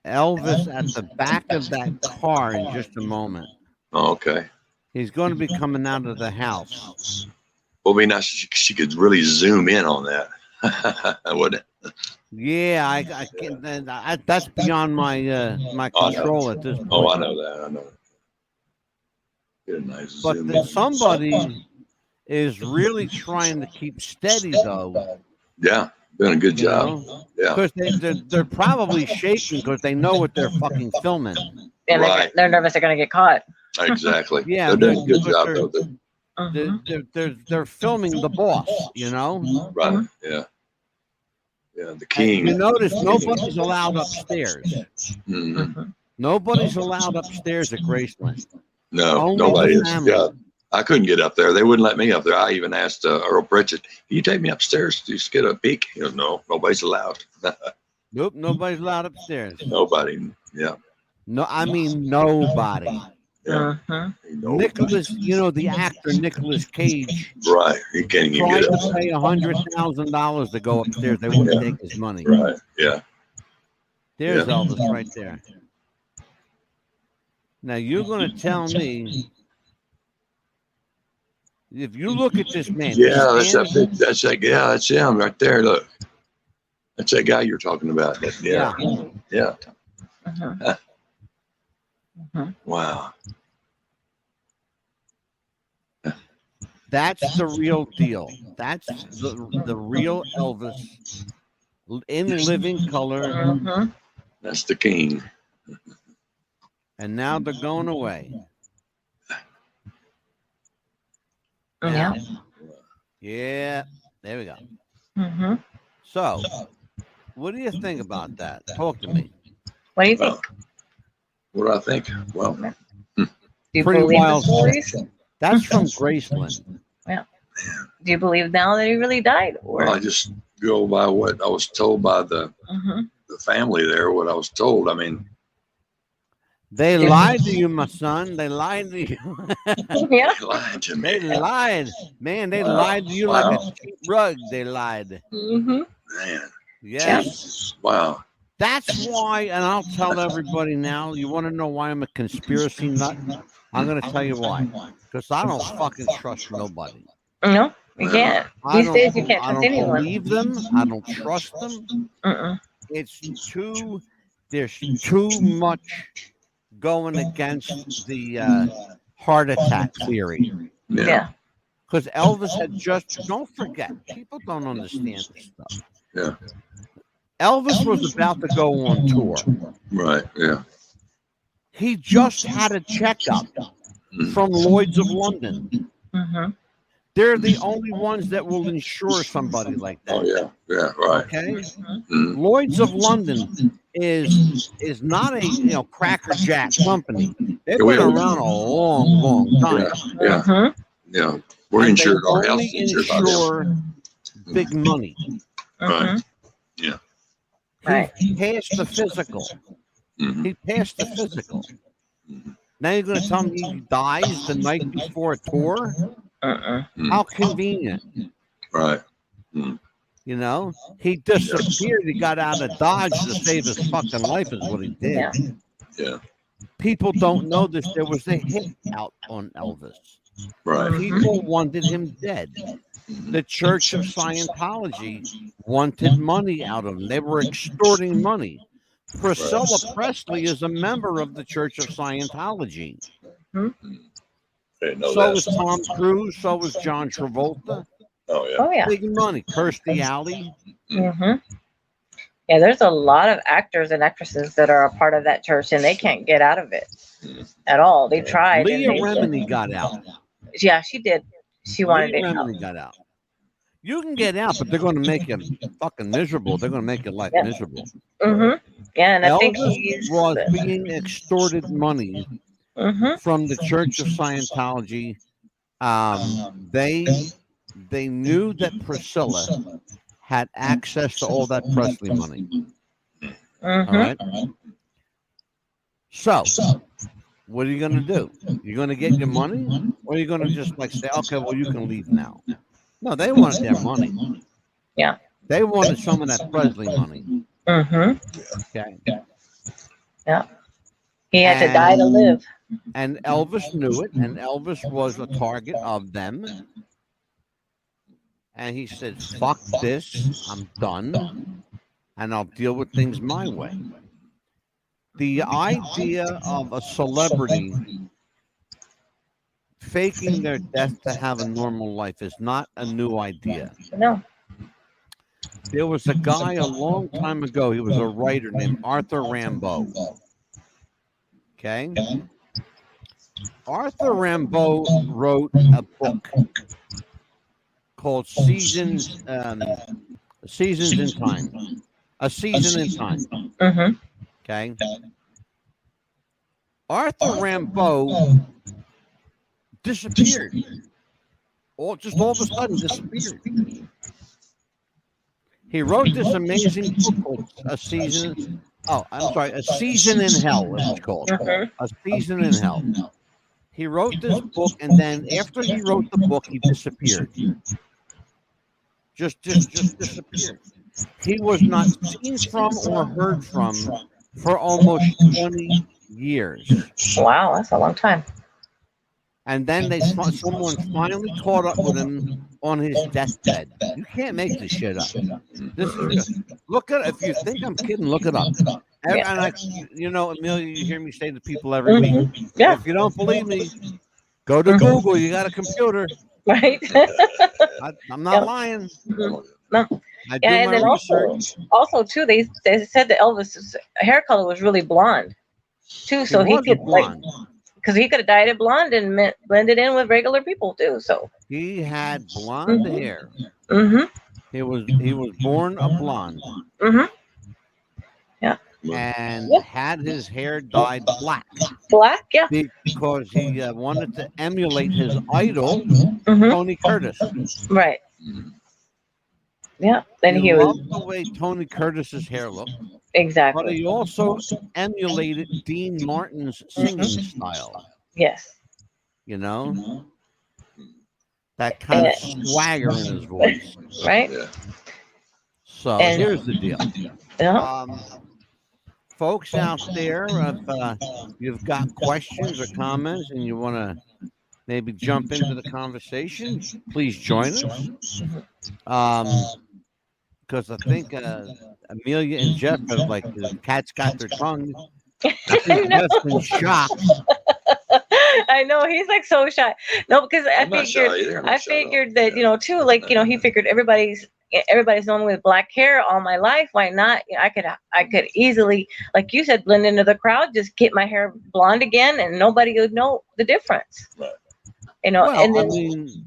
Elvis at the back of that car in just a moment. Oh, okay. He's going to be coming out of the house. Well, it'd be nice if she could really zoom in on that. Wouldn't it? Yeah, I can't. That's beyond my my control at this point. Oh, I know that. I know. Get a nice But zoom then in. somebody is really trying to keep steady, though. Yeah, doing a good You job. know? Yeah. Because they're probably shaking because they know what they're fucking filming. And Right. they're nervous they're going to get caught. Exactly. Yeah, they're doing a good job they're- though. They're filming the boss, you know? Right. Yeah. Yeah. The king. You notice nobody's allowed upstairs. Mhm. Nobody's allowed upstairs at Graceland. No, Only nobody the is. family. Yeah. I couldn't get up there. They wouldn't let me up there. I even asked Earl Pritchett, "Can you take me upstairs to just get a peek?" He goes, "No, nobody's allowed." Nope, nobody's allowed upstairs. Nobody. Yeah. No, I mean nobody. Yeah. Nobody. Nicholas, you know, the actor Nicholas Cage Right. He can't even tried get to up. pay $100,000 to go upstairs. They wouldn't Yeah. take his money. Right. Yeah. There's Yeah. Elvis right there. Now you're going to tell me, if you look at this man, Yeah. That's standing- that. That's that. Yeah. That's him right there. Look. That's that guy you're talking about. Yeah. Yeah. Wow. That's the real deal. That's the real Elvis in living color. That's the king. And now they're going away. Yeah. Yeah, there we go. Mm-hmm. So, what do you think about that? Talk to me. What do you think? What do I think? Well, Do you Pretty believe the wild stories? That's from Graceland. Do you believe now that he really died? Or I just go by what I was told by the family there, what I was told. I mean, They lied to you, my son. They lied to you. yeah. they lied to me. They lied. Man, they Wow. lied to you Wow. like a cheap rug. They lied. Mm-hmm. Man. Yes. Jesus. Wow. That's why, and I'll tell everybody now, you want to know why I'm a conspiracy nut? I'm going to tell you why. Because I don't fucking trust nobody. No, you can't. I These days, you don't- can't I trust don't anyone. believe them. I don't trust them. It's too, there's too much going against the heart attack theory. Yeah. Because Elvis had just, don't forget, people don't understand this stuff. Yeah. Elvis was about to go on tour. Right. Yeah. He just had a checkup from Lloyd's of London. Mm-hmm. They're the only ones that will insure somebody like that. Oh yeah. Yeah. Right. Okay? Mhm. Lloyd's of London is not a Cracker Jack company. They've We been don't- around a long time. Yeah. Yeah. Yeah. We're And insured. they Our house only is insured by them. insure big money. Right. Right. He passed the physical. Mhm. He passed the physical. Now you're going to tell me he dies the night before a tour? How convenient. Right. You know, he disappeared. He got out of Dodge to save his fucking life, is what he did. Yeah. Yeah. People don't know this. There was a hit out on Elvis. Right. People wanted him dead. The Church of Scientology wanted money out of him. They were extorting money. Priscilla Presley is a member of the Church of Scientology. Didn't know So that. was Tom Cruise. So was John Travolta. Oh yeah. Oh yeah. Big money. Kirstie Alley. Mm-hmm. Yeah, there's a lot of actors and actresses that are a part of that church, and they can't get out of it at all. They tried. And Leah they, Remini got out. yeah, she did. She wanted Leah it out. Remini got out. You can get out, but they're going to make you fucking miserable. They're going to make your life miserable. Yeah, and I think Elvis he's was being extorted money from the Church of Scientology. They knew that Priscilla had access to all that Presley money. All right. So, what are you going to do? You're going to get your money, or are you going to just like say, okay, well, you can leave now? No, they wanted their money. Yeah. They wanted some of that Presley money. Okay. Yeah. He had to die to live. And Elvis knew it, and Elvis was a target of them. And he said, fuck this, I'm done, and I'll deal with things my way. The idea of a celebrity faking their death to have a normal life is not a new idea. No. There was a guy a long time ago, he was a writer named Arthur Rimbaud. Okay? Arthur Rimbaud wrote a book called Seasons in Time. A Season in Time. Okay? Arthur Rimbaud disappeared. All of a sudden disappeared. He wrote this amazing book called A Season in Hell, it's called. A Season in Hell. He wrote this book, and then after he wrote the book, he disappeared. Just disappeared. He was not seen from or heard from for almost 20 years. Wow, that's a long time. And then someone finally caught up with him on his deathbed. You can't make this shit up. Look at it. If you think I'm kidding, look it up. And Amelia, you hear me say to people every week. Yeah. If you don't believe me, go to Google. You got a computer. Right. I'm not lying. No. I do And my then research. also too, they said that Elvis's hair color was really blonde too, so he could blonde. Because he could have dyed it blonde and blended in with regular people too. So he had blonde hair. He was born a blonde. Yeah. And had his hair dyed black. Black, yeah. Because he wanted to emulate his idol, Tony Curtis. Right. Yeah. Then he was loved the way Tony Curtis's hair looked. Exactly. But he also emulated Dean Martin's singing style. Yes. You know? That kind of swagger in his voice. Right? So here's the deal. Folks out there, if you've got questions or comments and you want to maybe jump into the conversation, please join us. Because I think Amelia and Jeff are like the cat's got their tongue. I think Jeff's in shock. I know he's like so shy. No, because I figured that too. Like he figured everybody's known with black hair all my life. Why not? I could easily, like you said, blend into the crowd. Just get my hair blonde again, and nobody would know the difference. Right. Well, and then, I mean,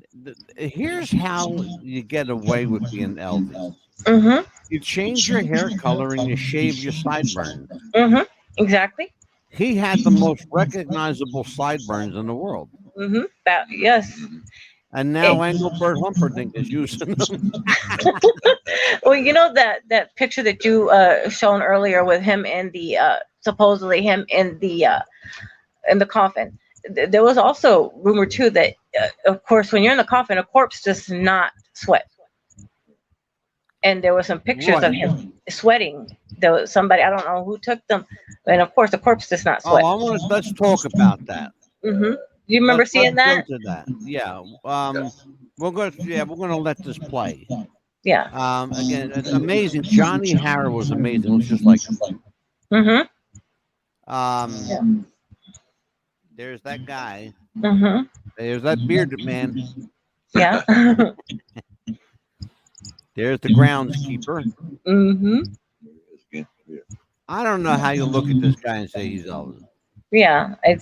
here's how you get away with being Elvis. You change your hair color and you shave your sideburns. Exactly. He had the most recognizable sideburns in the world. Yes. And now Engelbert Humperdinck is using them. Well, that picture that you shown earlier with him in the supposedly him in the coffin. There was also rumor too that, of course, when you're in the coffin, a corpse does not sweat. And there were some pictures of him sweating. There was somebody, I don't know who took them, and of course, the corpse does not sweat. Let's talk about that. Do you remember seeing that? Go to that? Yeah. We're gonna let this play. Yeah. Again, it's amazing. Johnny Harrer was amazing. It was just like. There's that guy. There's that bearded man. Yeah. There's the groundskeeper. I don't know how you look at this guy and say he's Elvis. Yeah, I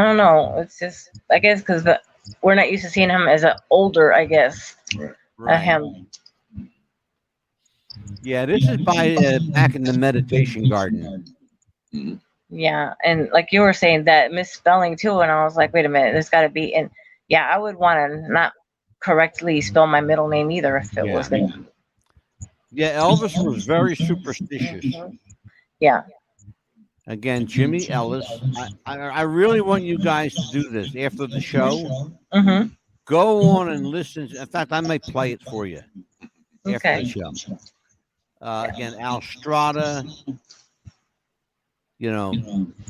don't know. It's just, I guess, because we're not used to seeing him as an older, I guess. Right. him. Yeah, this is by back in the meditation garden. Mhm. Yeah, and like you were saying that misspelling too, and I was like, wait a minute, there's got to be. And yeah, I would want to not correctly spell my middle name either if it was Yeah. gonna. Yeah, Elvis was very superstitious. Yeah. Again, Jimmy Ellis. I really want you guys to do this after the show. Mm-hmm. Go on and listen. In fact, I may play it for you after Okay. the show. Again, Al Strada, you know,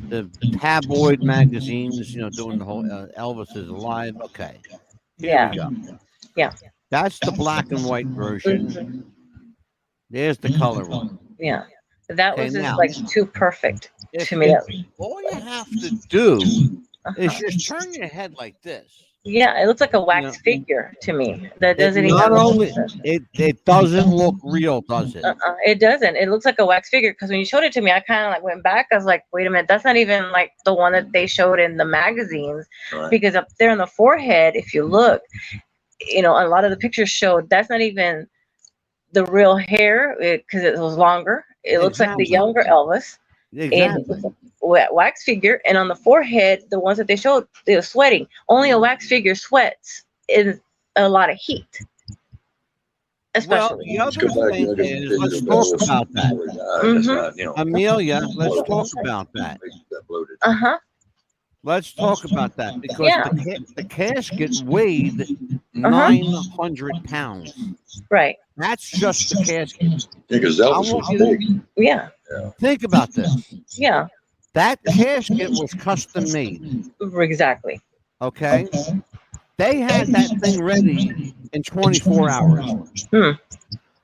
the tabloid magazines, doing the whole Elvis is alive. Okay, here Yeah. we go. Yeah. That's the black and white version. There's the color one. Yeah. That Okay, was just now, like too perfect if, to me. if all you have to do is Uh-huh. just turn your head like this. Yeah, it looks like a wax Yeah. figure to me. That It doesn't even. not only it doesn't look real, does it? It doesn't. It looks like a wax figure because when you showed it to me, I kind of like went back. I was like, wait a minute, that's not even like the one that they showed in the magazines. Right. Because up there on the forehead, if you look, a lot of the pictures showed that's not even the real hair because it was longer. It looks like the Exactly. younger Elvis. Exactly. And wax figure, and on the forehead, the ones that they showed, they were sweating. Only a wax figure sweats in a lot of heat. Well, Especially. the Let's other go back thing and look at the is, picture let's of talk Elvis about that. before he died. That's not, you know, Amelia, let's talk about that. that bloated. Uh-huh. Let's talk about that because Yeah. the casket weighed Uh-huh. 900 pounds. Right. That's just the casket. Yeah, because I Elvis want was you to big. Yeah. think about this. Yeah. That casket was custom made. Exactly. Okay? They had that thing ready in 24 hours.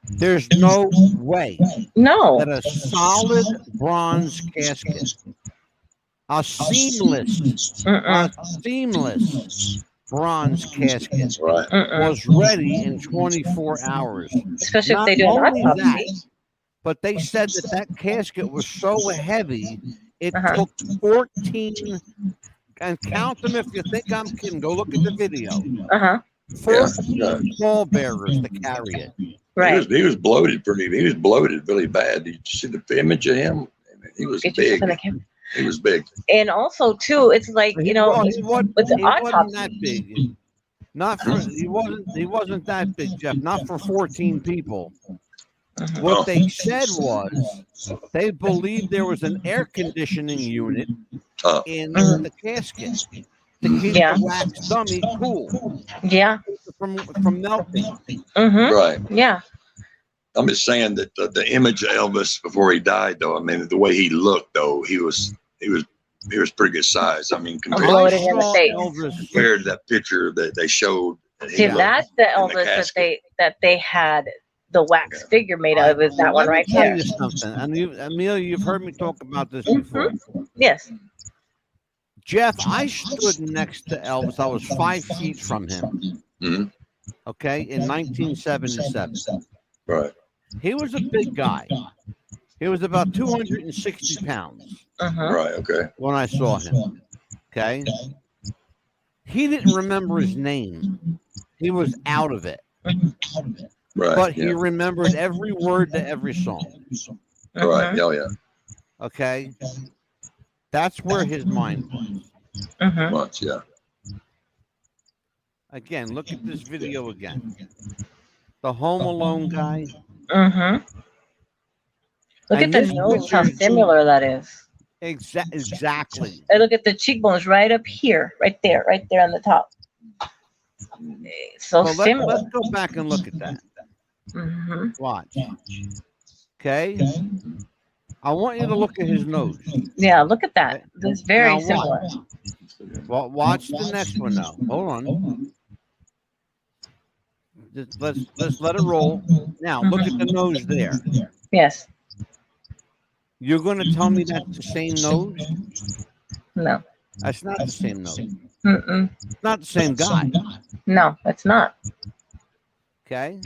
There's no way No. that a solid bronze casket, a seamless bronze casket Right. was ready in 24 hours. Especially if Not they do an only that, autopsy. but they said that casket was so heavy, it Uh-huh. took 14, and count them if you think I'm kidding. Go look at the video. Uh-huh. 14 pallbearers to carry it. Right. He was bloated He was bloated really bad. Did you see the image of him? I mean, he was Get big. yourself in the camera. He was big. And also too, it's like, He with the wasn't that autopsy. big. Not for he wasn't that big, Jeff. Not for 14 people. What they said was they believed there was an air conditioning unit in the casket to keep Yeah. the wax dummy cool Yeah. from melting. Right. Yeah. I'm just saying that the image of Elvis before he died, though. I mean, the way he looked, though, he was pretty good size. I mean, compared Bloated in the face. to that picture that they showed. See, that's the Elvis that they had the wax figure made of. Is that one right Let me there? tell you something, and Amelia, you've heard me talk about this before. Yes. Jeff, I stood next to Elvis. I was 5 feet from him. Mhm. Okay, in 1977. Right. He was a big guy. He was about 260 pounds Right. Okay. when I saw him. Okay. He didn't remember his name. He was out of it. Right. But he remembered every word to every song. Right. Oh yeah. Okay. That's where his mind was. Much. Yeah. Again, look at this video again. The Home Alone guy. Look And at the this nose, how picture- similar that is. Exactly. And look at the cheekbones right up here, right there on the top. So Well, similar. let's go back and look at that. Watch. Okay. I want you to look at his nose. Yeah, look at that. It's very Now similar. Well, watch the next one now. Hold on. Let's let it roll. Now look at the nose there. Yes. You're going to tell me that's the same nose? No. That's not the same nose. Mm-mm. It's not the same guy. No, it's not. Okay.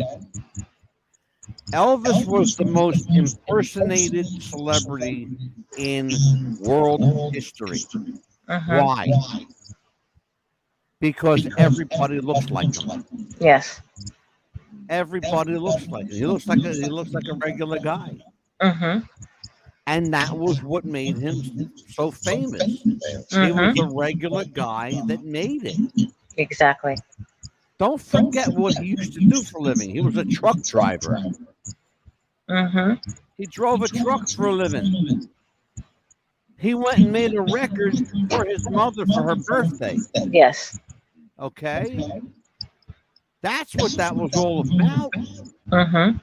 Elvis was the most impersonated celebrity in world history. Why? Because everybody looks like him. Yes. everybody looks like him. He looks like a regular guy. Mm-hmm. And that was what made him so famous. He Mm-hmm. was a regular guy that made it. Exactly. Don't forget what he used to do for a living. He was a truck driver. Mm-hmm. He drove a truck for a living. He went and made a record for his mother for her birthday. Yes. Okay? That's what that was all about. Mm-hmm.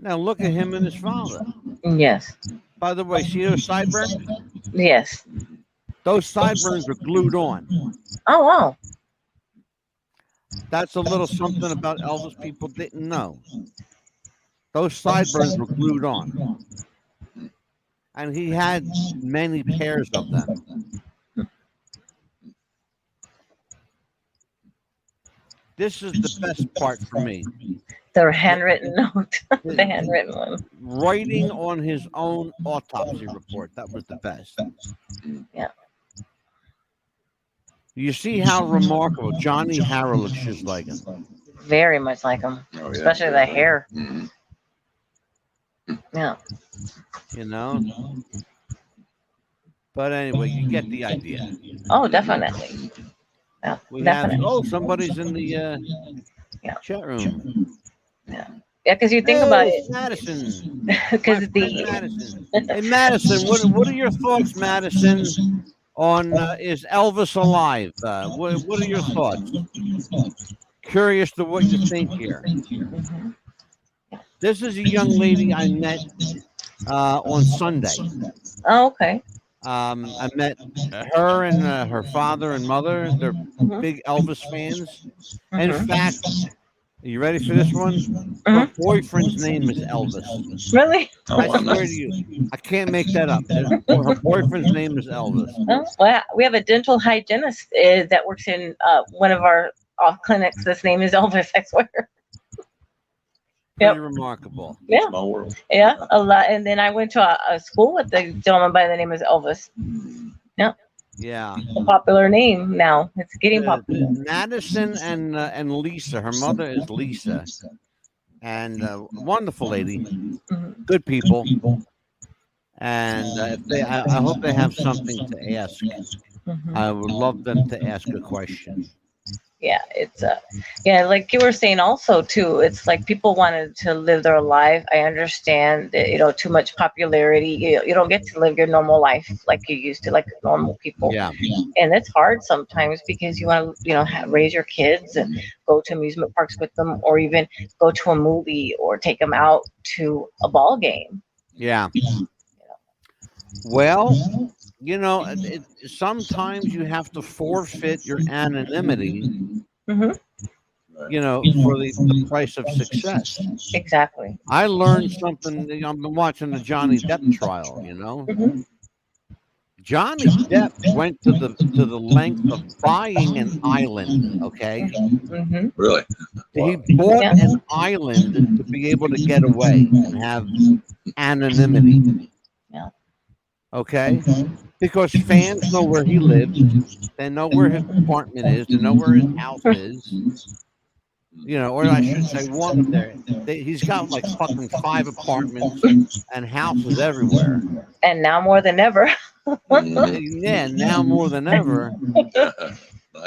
Now look at him and his father. Yes. By the way, see those sideburns? Yes. Those sideburns are glued on. Oh wow. That's a little something about Elvis people didn't know. Those sideburns were glued on. And he had many pairs of them. This is the best part for me. The handwritten note. The handwritten one. Writing on his own autopsy report. That was the best. Yeah. You see how remarkable Johnny Harrow looks just like him. Very much like him. Oh, yeah. Especially the hair. Mhm. Yeah. You know? But anyway, you get the idea. Oh, definitely. Yeah. We have, Definitely. somebody's in the Yeah. chat room. Yeah, because you think about it. Madison. Because My friend Madison. Hey, Madison, what are your thoughts, Madison, on is Elvis alive? What are your thoughts? Curious to what you think here. Mhm. This is a young lady I met on Sunday. Oh, okay. I met her and her father and mother. They're Mhm. big Elvis fans. In Mhm. fact, are you ready for this one? Her boyfriend's name is Elvis. Really? Oh, I wow, swear nice. to you, I can't make that up. Her boyfriend's name is Elvis. Oh, well, we have a dental hygienist that works in one of our clinics. His name is Elvis, I swear. Pretty Yep. remarkable. Yeah. Small world. Yeah, a lot. And then I went to a school with a gentleman by the name of Elvis. Yeah. A popular name now. It's getting popular. Madison and Lisa. Her mother is Lisa, and wonderful lady, Mhm. good people. And I hope they have something to ask. Mhm. I would love them to ask a question. Yeah, it's yeah, like you were saying also too, it's like people wanted to live their life. I understand that, too much popularity, you don't get to live your normal life like you used to, like normal people. Yeah. And it's hard sometimes because you want to, raise your kids and go to amusement parks with them, or even go to a movie or take them out to a ball game. Yeah. Well, sometimes you have to forfeit your anonymity, Hmm. for the price of success. Exactly. I learned something. I've been watching the Johnny Depp trial. Mhm. Johnny Depp went to the length of buying an island. Okay, Hmm. Really? he Wow. bought Yeah. an island to be able to get away and have anonymity. Yeah. Okay, because fans know where he lives, they know where his apartment is, they know where his house is. Or I should say, one of he's got like fucking 5 apartments and houses everywhere. And now more than ever. Yeah, now more than ever.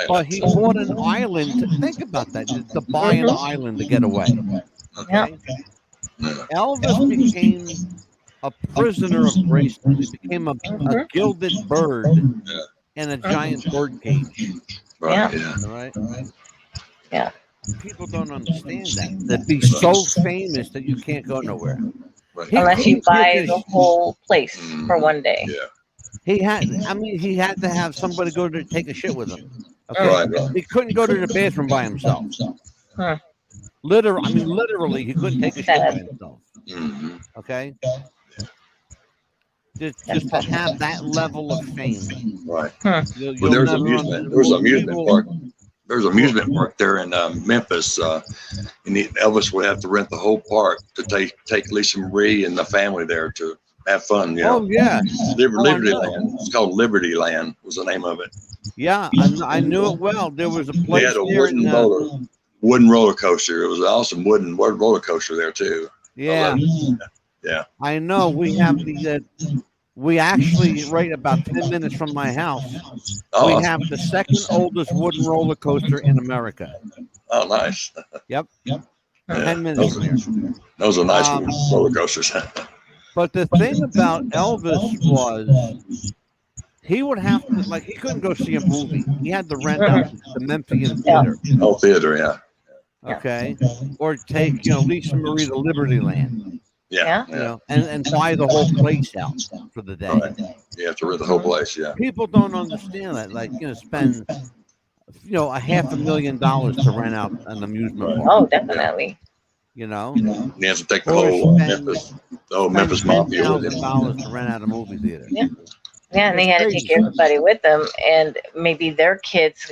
But he bought an island. Think about that, to buy an island to get away. Okay, Elvis became a prisoner of Graceland. He became a gilded bird in a giant bird cage. Right. Yeah. Yeah. All right. Yeah. People don't understand that. Be so famous that you can't go nowhere. Right. Unless you buy the whole place Mhm. for one day. Yeah. He had to have somebody go to take a shit with him. Okay. Right. He couldn't go to the bathroom by himself. Huh. Literally, he couldn't take a shit by himself. Mhm. Okay. Just to have that level of fame. Right. You'll Well, there's never amusement. There's an amusement park. There's an amusement park there in Memphis, and Elvis would have to rent the whole park to take Lisa Marie and the family there to have fun. You Oh know, yeah, Liberty know. Land. It's called Liberty Land. Was the name of it. yeah. I knew it well. There was a They place had a there in wooden roller coaster. It was an awesome wooden roller coaster there too. yeah. Yeah. I know. We have we actually right about 10 minutes from my house. Oh, We have the second oldest wooden roller coaster in America. oh, nice. Yep. Yeah. 10 minutes from here. Those are nice roller coasters. But the thing about Elvis was he would have to, like, he couldn't go see a movie. He had to rent out the Memphian Theater. Oh, theater, yeah. Okay. Or take, Lisa Marie to Liberty Land. Yeah. And buy the whole place out for the day. Right. You have to rent the whole place, yeah. People don't understand that. Like, spend, $500,000 to rent out an amusement park. Oh, definitely. You have to take the whole Memphis Mafia with him. $10,000 to rent out a movie theater. Yeah. Yeah, and they had to take everybody with them, and maybe their kids,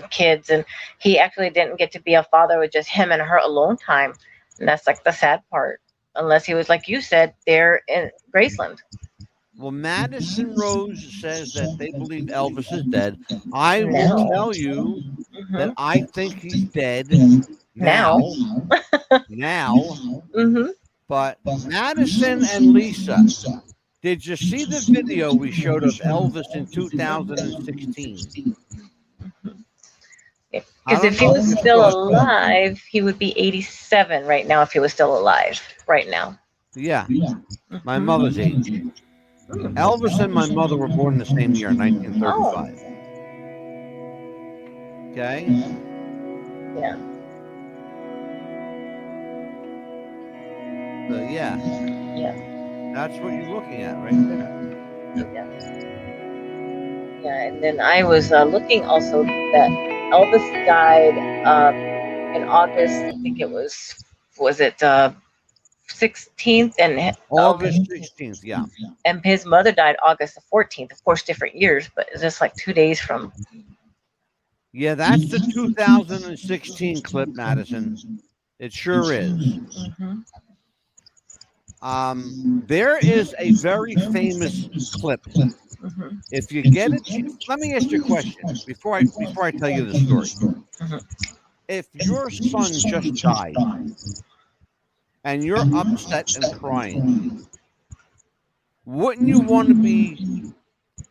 and he actually didn't get to be a father with just him and her alone time, and that's like the sad part. Unless he was, like you said, there in Graceland. Well, Madison Rose says that they believe Elvis is dead. I will tell you that I think he's dead now. But Madison and Lisa, did you see the video we showed of Elvis in 2016? Because if he was still alive, he would be 87 right now if he was still alive right now. Yeah. My mother's age. Elvis and my mother were born the same year, 1935. Okay? Yeah. So, yeah. That's what you're looking at right there. Yeah, and then I was looking also that Elvis died in August. I think it was it 16th and August 16th, yeah. And his mother died August the 14th. Of course, different years, but it's just like 2 days from. Yeah, that's the 2016 clip, Madison. It sure is. There is a very famous clip. If you get it, let me ask you a question before I tell you the story. If your son just died and you're upset and crying, wouldn't you want to be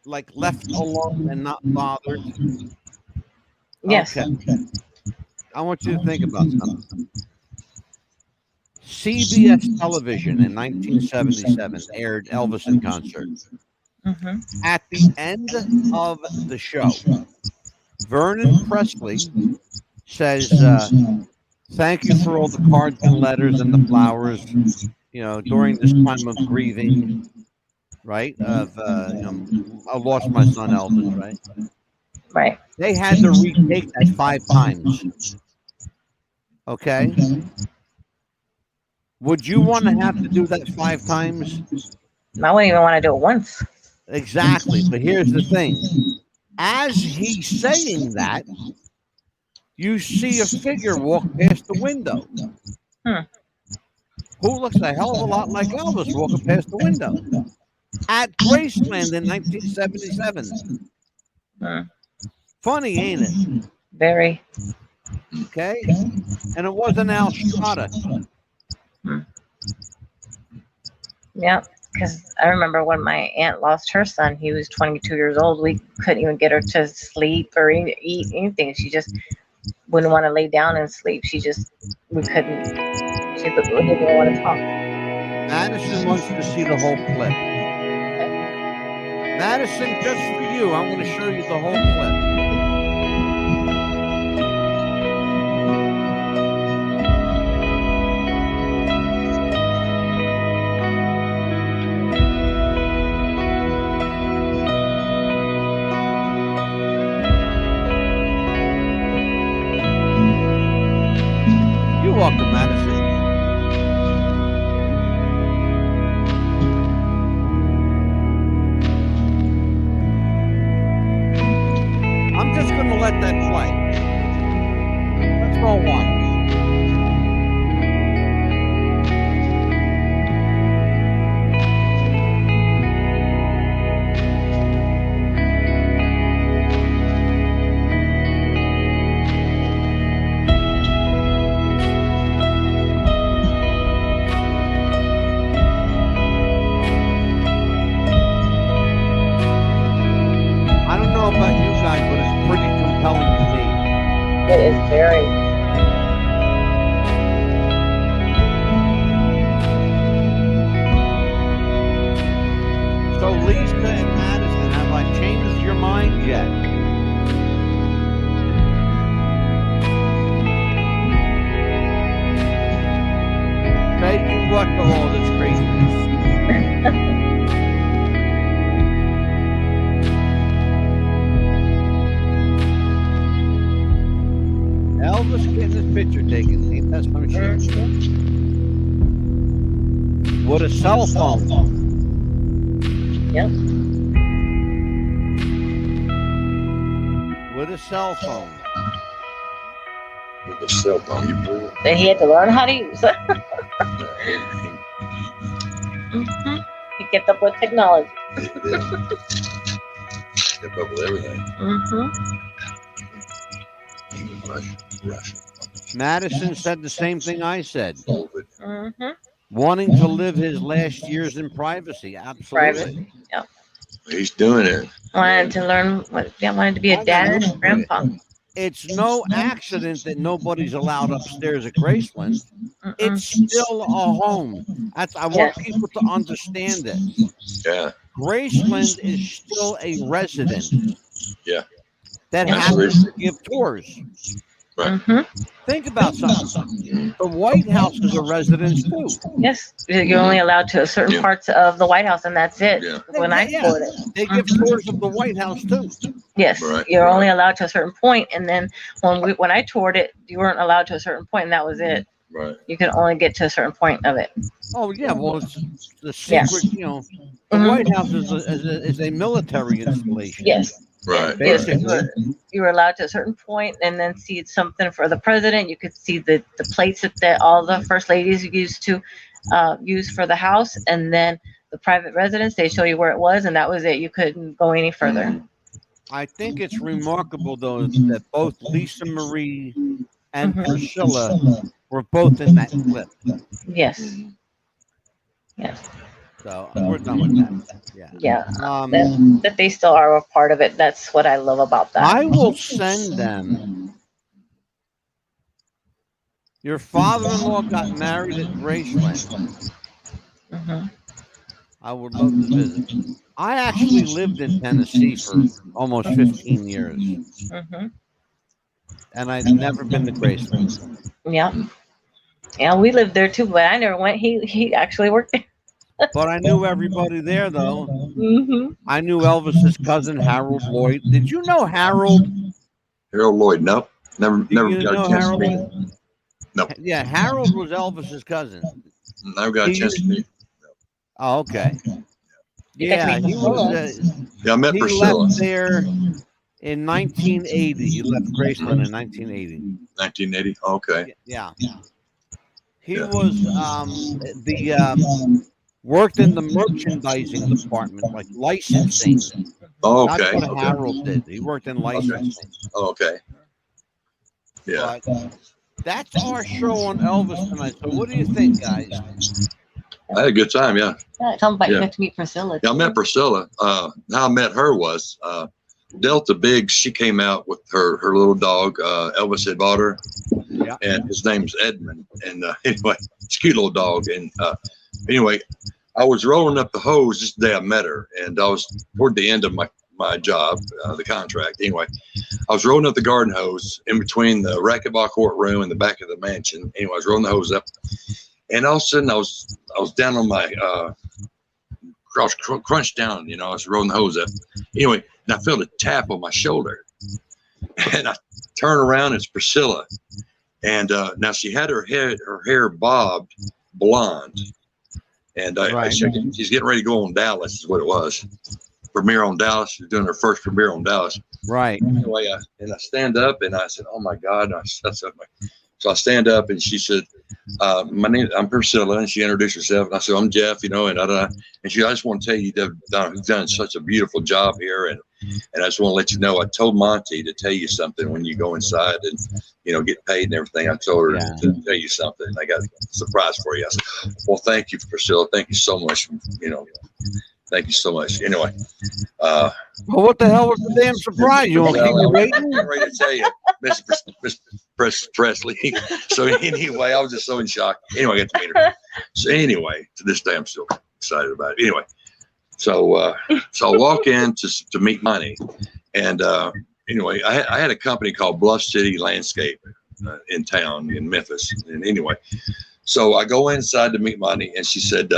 like left alone and not bothered? Yes. Okay. I want you to think about something. CBS television in 1977 aired Elvis in concert. At the end of the show, Vernon Presley says, thank you for all the cards and letters and the flowers, during this time of grieving, right? I lost my son Elvis, right? Right. They had to retake that 5 times. Okay? Would you want to have to do that 5 times? I wouldn't even want to do it once. Exactly. But here's the thing. As he's saying that, you see a figure walk past the window. Who looks a hell of a lot like Elvis walking past the window at Graceland in 1977. Funny, ain't it? Very. Okay? And it wasn't Al Strada. Yeah, because I remember when my aunt lost her son, he was 22 years old. We couldn't even get her to sleep or eat anything. She just wouldn't want to lay down and sleep. We couldn't. She didn't even want to talk. Madison wants to see the whole clip. Madison, just for you, I'm going to show you the whole clip. You're welcome, Madison. I'm just going to let that play. Let's go on. That's no shit. Mhm. With a cell phone. Yep. With a cell phone. With a cell phone, you fool. That he had to learn how to use. He Mhm. He kept up with technology. did. Kept up with everything. Mhm. Russia. Madison said the same thing I said. COVID. Mhm. Wanting to live his last years in privacy. Absolutely. Privacy. Yep. He's doing it. Wanted to learn what. Yeah, wanted to be a I got dad news and for you. grandpa. It's no accident that nobody's allowed upstairs at Graceland. Mm-mm. It's still a home. I want Yes. people to understand this. Yeah. Graceland is still a residence. Yeah. That Yeah. happens to give tours. Mhm. Think about something. The White House is a residence too. Yes. You're only allowed to certain Yeah. parts of the White House, and that's it. Yeah. When I Yeah. toured it. They give tours of the White House too. Yes, Right. you're only allowed to a certain point, and then when I toured it, you weren't allowed to a certain point, and that was it. Right. You can only get to a certain point of it. Oh yeah, well it's the Yeah. secret. You know, the Mhm. White House is a military installation. Yes. Right. Yes, Basically. you were allowed to a certain point, and then see something for the president. You could see the plates that all the first ladies used to use for the house, and then the private residence. They show you where it was, and that was it. You couldn't go any further. I think it's remarkable though that both Lisa Marie and Mhm. Priscilla were both in that clip. Yes. Mhm. Yes. So we're done with that. Yeah. Yeah. Um, That they still are a part of it. That's what I love about that. I will send them. Your father-in-law got married at Graceland. Mhm. I would love to visit. I actually lived in Tennessee for almost 15 years, Mhm. and I'd never been to Graceland. Yeah. Yeah, we lived there too, but I never went. He actually worked there. But I knew everybody there, though. Mhm. I knew Elvis's cousin, Harold Lloyd. Did you know Harold? Harold Lloyd. Nope. Never You got know a chance to Harold? meet him. No. Yeah, Harold was Elvis's cousin. Never got a chance to meet him. Oh, okay. You got to Yeah, meet he was. Yeah, I met He Priscilla. left there in 1980. He left Graceland in 1980. 1980. Okay. Yeah. He Yeah. was worked in the merchandising department, like licensing. Oh, That's okay. what Okay. Harold did. He worked in licensing. Oh, okay. Yeah. But that's our show on Elvis tonight. So what do you think, guys? I had a good time. Yeah. Tell them about you Yeah. got to meet Priscilla. Yeah, I met Priscilla. How I met her was Delta Biggs. She came out with her little dog. Elvis had bought her, Yeah. and his name's Edmund. And anyway, it's a cute little dog. And anyway, I was rolling up the hose this day I met her, and I was toward the end of my job, the contract. Anyway, I was rolling up the garden hose in between the racquetball courtroom and the back of the mansion. Anyway, I was rolling the hose up, and all of a sudden I was down on my I was crunched down, I was rolling the hose up. Anyway, and I felt a tap on my shoulder, and I turn around, it's Priscilla, and now she had her hair bobbed blonde, and Right. she's getting ready to go on Dallas, is what it was. Premiere on Dallas. She's doing her first premiere on Dallas. Right. Anyway, I stand up and I said, "Oh my God!" So I stand up and she said, "My name, I'm Priscilla," and she introduced herself. And I said, "I'm Jeff," and she, "I just want to tell you, you've done such a beautiful job here, and I just want to let you know, I told Monty to tell you something when you go inside and get paid and everything. I told her to tell you something. I got a surprise for you." I said, "Well, thank you, Priscilla. Thank you so much. Thank you so much." Anyway, Well, what the hell was the damn surprise? You want to keep me waiting? I'm ready to tell you, Mr. Presley. So anyway, I was just so in shock. Anyway, I got to meet her. So anyway, to this day, I'm still excited about it. Anyway, so I walk in to meet Money, and anyway, I had a company called Bluff City Landscape, in town in Memphis. And anyway, so I go inside to meet Monty, and she said,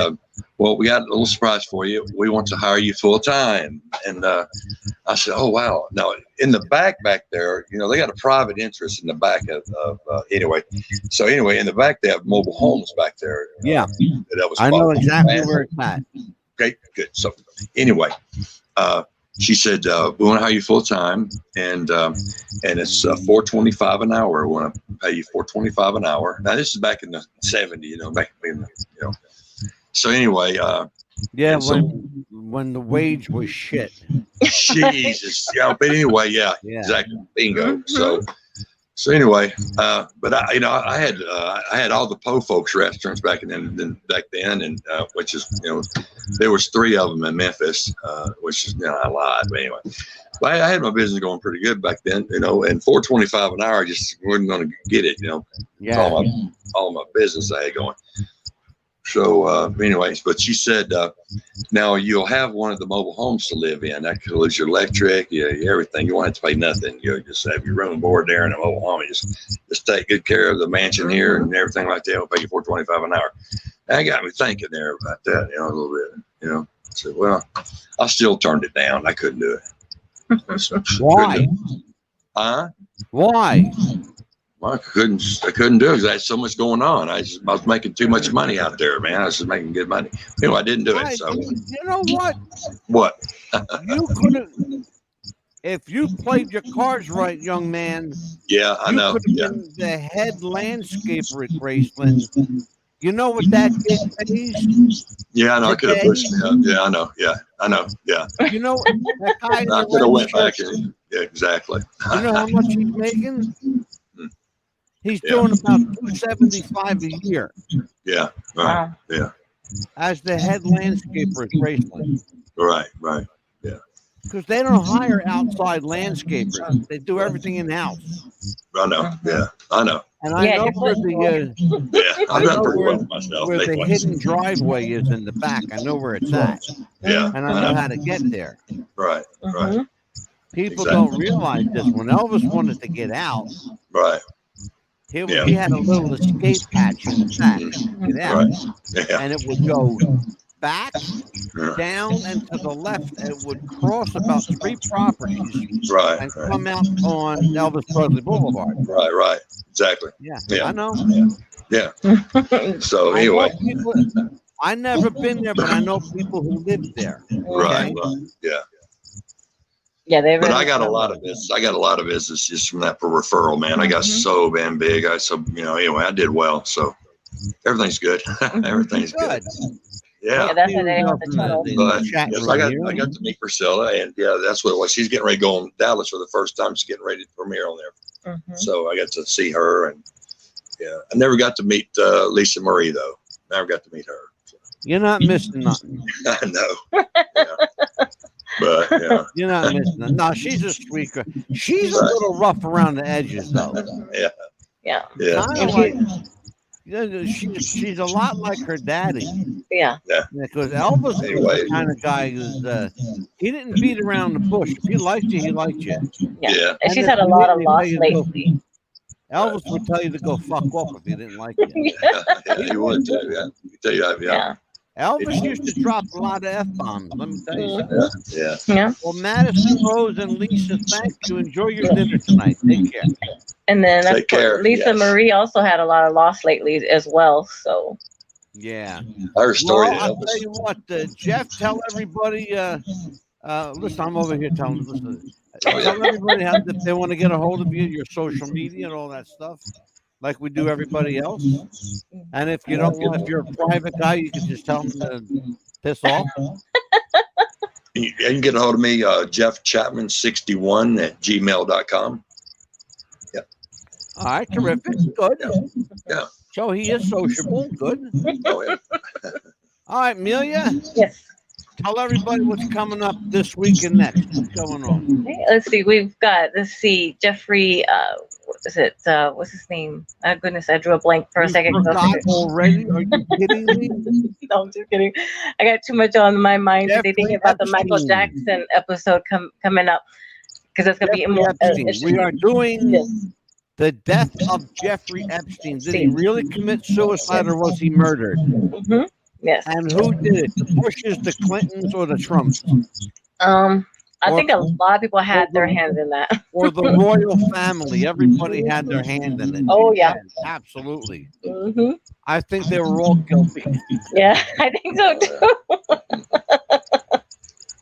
well, we got a little surprise for you. We want to hire you full time. And I said, oh, wow. Now, in the back there, they got a private interest in the back of anyway. So anyway, in the back, they have mobile homes back there. Yeah. That was I know exactly where it's at. Okay, good. So anyway, she said, we want to hire you full time, and it's $4.25 an hour. We want to pay you $4.25 an hour. Now this is back in the '70s, back in the. So anyway, yeah, when the wage was shit. Jesus, but anyway, yeah, exactly, bingo. So anyway, but I had all the po folks restaurants back then, and which is there was 3 of them in Memphis, which is I lied, but anyway, but I had my business going pretty good back then, and $4.25 an hour just wasn't going to get it, Yeah. all my business I had going. So anyways, but she said, now you'll have one of the mobile homes to live in. That includes your electric, everything. You won't have to pay nothing. You just have your room and board there in a mobile home. You just take good care of the mansion here and everything like that. We'll pay you $4.25 an hour. That got me thinking there about that, a little bit, I said, well, I still turned it down. I couldn't do it. Why? Huh? Why? Well, I couldn't do it because I had so much going on. I was making too much money out there, man. I was just making good money. Anyway, I didn't do it. So You know what? What? You couldn't. If you played your cards right, young man. Yeah, I know. You could have been the head landscaper at Graceland. You know what that kid pays? Yeah, I know. I could have pushed me up. Yeah, I know. Yeah, I know. Yeah. You know that guy. I could have went back in. Yeah, exactly. You know how much he's making? He's doing about $275 a year. Yeah. Right. Yeah. As the head landscaper at Graceland. Right. Yeah. Because they don't hire outside landscapers. They do everything in house. I know. Yeah. I know. And I know where the I've done pretty well myself. where the hidden driveway is in the back. I know where it's at. Yeah. And I know how to get there. Right. Right. People don't realize this. When Elvis wanted to get out, right. He had a little escape hatch in the back. Get out. Right. Yeah. And it would go back, down, and to the left. It would cross about 3 properties. Right. And come out on Elvis Presley Boulevard. Right. Exactly. Yeah. Yeah. I know. Yeah. So anyway. I never been there, but I know people who live there. Right. Yeah. Yeah, but I got a lot of business. I got a lot of business just from that for referral, man. I got so damn big. Anyway, I did well. So everything's good. Everything's good. Yeah. That's the name of the channel. But yes, I got to meet Priscilla, and that's what it was. She's getting ready to go on Dallas for the first time. She's getting ready to premiere on there. So I got to see her, and I never got to meet Lisa Marie though. Never got to meet her. So. You're not missing nothing. I know. But you're not missing nothing. No, she's a sweet girl. She's a little rough around the edges though. Yeah. She's a lot like her daddy. Yeah. Because Elvis was the kind of guy who's he didn't beat around the bush. If he liked you, he liked you. Yeah. And she's had a lot of loss lately. Elvis would tell you to go fuck off if he didn't like you. He would too. Yeah. He tell you that. Yeah. Elvis used to drop a lot of F-bombs, let me tell you something. Yeah. Well, Madison, Rose, and Lisa, thank you. Enjoy your dinner tonight. Take care. And then Take care. Lisa Marie also had a lot of loss lately as well. So. Yeah. Her story. Well, I'll tell you what, Jeff, tell everybody, listen, I'm over here telling them, tell everybody how, if they want to get a hold of you, your social media and all that stuff. Like we do everybody else. And if you don't, if you're a private guy, you can just tell them to piss off. You can get a hold of me, jeffchapman61@gmail.com. Yep. All right, terrific. Good. Yeah. So he is sociable. Good. Oh, yeah. All right, Amelia. Yes. Tell everybody what's coming up this week and next. What's going on? Okay, let's see. We've got, Jeffrey, what's his name? Oh, goodness, I drew a blank for a second. Forgot already? Are you kidding me? No, I'm just kidding. I got too much on my mind today thinking about the Epstein. Michael Jackson episode coming up. Because it's going to be more. We are doing The death of Jeffrey Epstein. Did he really commit suicide or was he murdered? Mm-hmm. Yes. And who did it? The Bushes, the Clintons, or the Trumps? I think a lot of people had their hands in that. Or the royal family. Everybody had their hand in it. Oh, yeah. Absolutely. Mm-hmm. I think they were all guilty. Yeah, I think so too.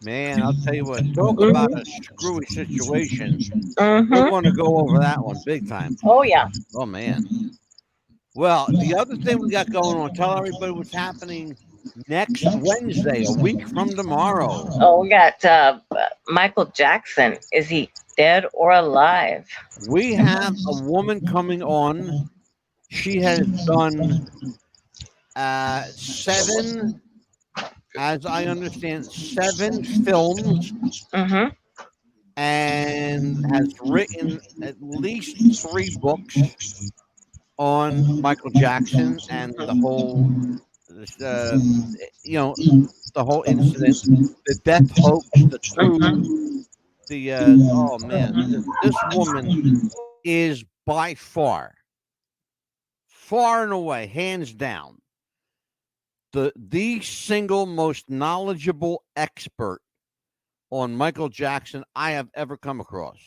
Man, I'll tell you what, talk about a screwy situation. Mm-hmm. We're going to go over that one big time. Oh, yeah. Oh, man. Well, the other thing we got going on, tell everybody what's happening next Wednesday, a week from tomorrow. Oh, we got Michael Jackson. Is he dead or alive? We have a woman coming on. She has done 7, as I understand, 7 films, Mm-hmm. and has written at least 3 books on Michael Jackson and the whole, the whole incident, the death hoax, the truth, oh man, this woman is by far and away, hands down, the single most knowledgeable expert on Michael Jackson I have ever come across.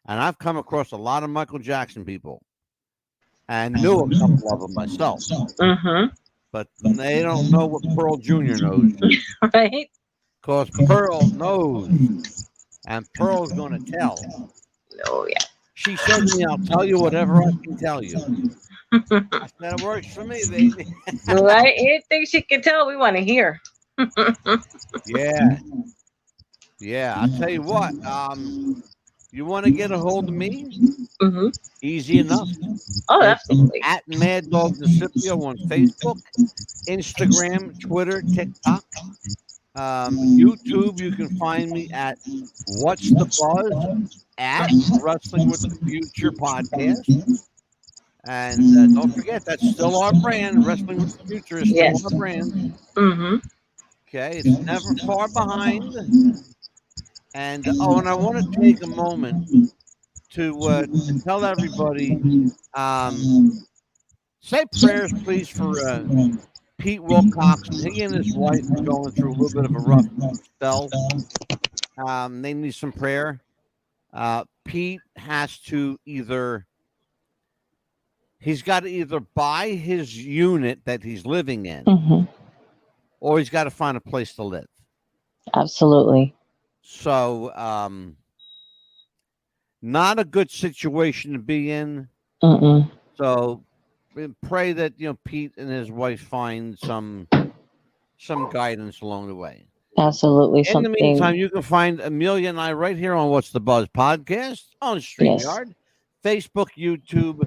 And I've come across a lot of Michael Jackson people and knew a couple of them myself. Mm-hmm. But they don't know what Pearl Jr. knows. Right? Because Pearl knows. And Pearl's going to tell. Oh, yeah. She said to me, I'll tell you whatever I can tell you. I said, it works for me, baby. Right? Anything she can tell, we want to hear. Yeah. Yeah, I'll tell you what. You want to get a hold of me? Mm-hmm. Easy enough. Oh, absolutely. At Mad Dog Discipio on Facebook, Instagram, Twitter, TikTok, YouTube. You can find me at What's the Buzz at Wrestling with the Future podcast. And don't forget, that's still our brand. Wrestling with the Future is still our brand. Mm-hmm. Okay, it's never far behind. And and I want to take a moment to tell everybody, say prayers, please, for Pete Wilcox. He and his wife are going through a little bit of a rough spell. They need some prayer. Pete has to he's got to either buy his unit that he's living in, Mm-hmm. or he's got to find a place to live. Absolutely. So, not a good situation to be in. Mm-mm. So, pray that Pete and his wife find some guidance along the way. Absolutely. In the meantime, you can find Amelia and I right here on What's the Buzz podcast on StreamYard, Facebook, YouTube,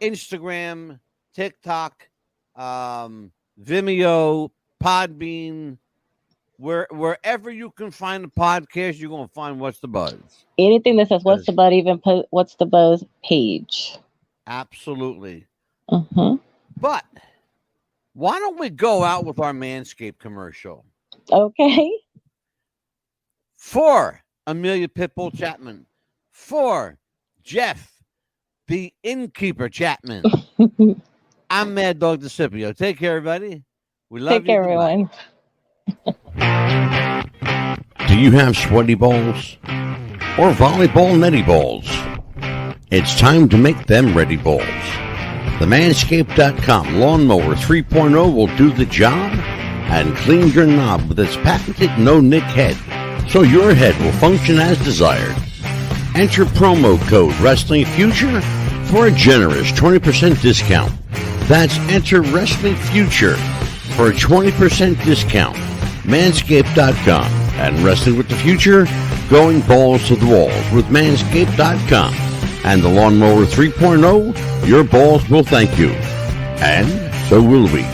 Instagram, TikTok, Vimeo, Podbean. Wherever you can find a podcast, you're going to find What's the Buzz. Anything that says What's the Buzz, even put What's the Buzz page. Absolutely. Mm-hmm. But why don't we go out with our Manscaped commercial? Okay. For Amelia Pitbull Chapman. For Jeff, the innkeeper Chapman. I'm Mad Dog DeCipio. Take care, everybody. We love you. Take care, everyone. Do you have sweaty balls or volleyball netty balls? It's time to make them ready balls. The Manscaped.com Lawnmower 3.0 will do the job and clean your knob with its patented no-nick head, so your head will function as desired. Enter promo code Wrestling Future for a generous 20% discount. That's enter Wrestling Future for a 20% discount. Manscaped.com and Wrestling with the Future, going balls to the walls with Manscaped.com and the Lawnmower 3.0. Your balls will thank you, and so will we.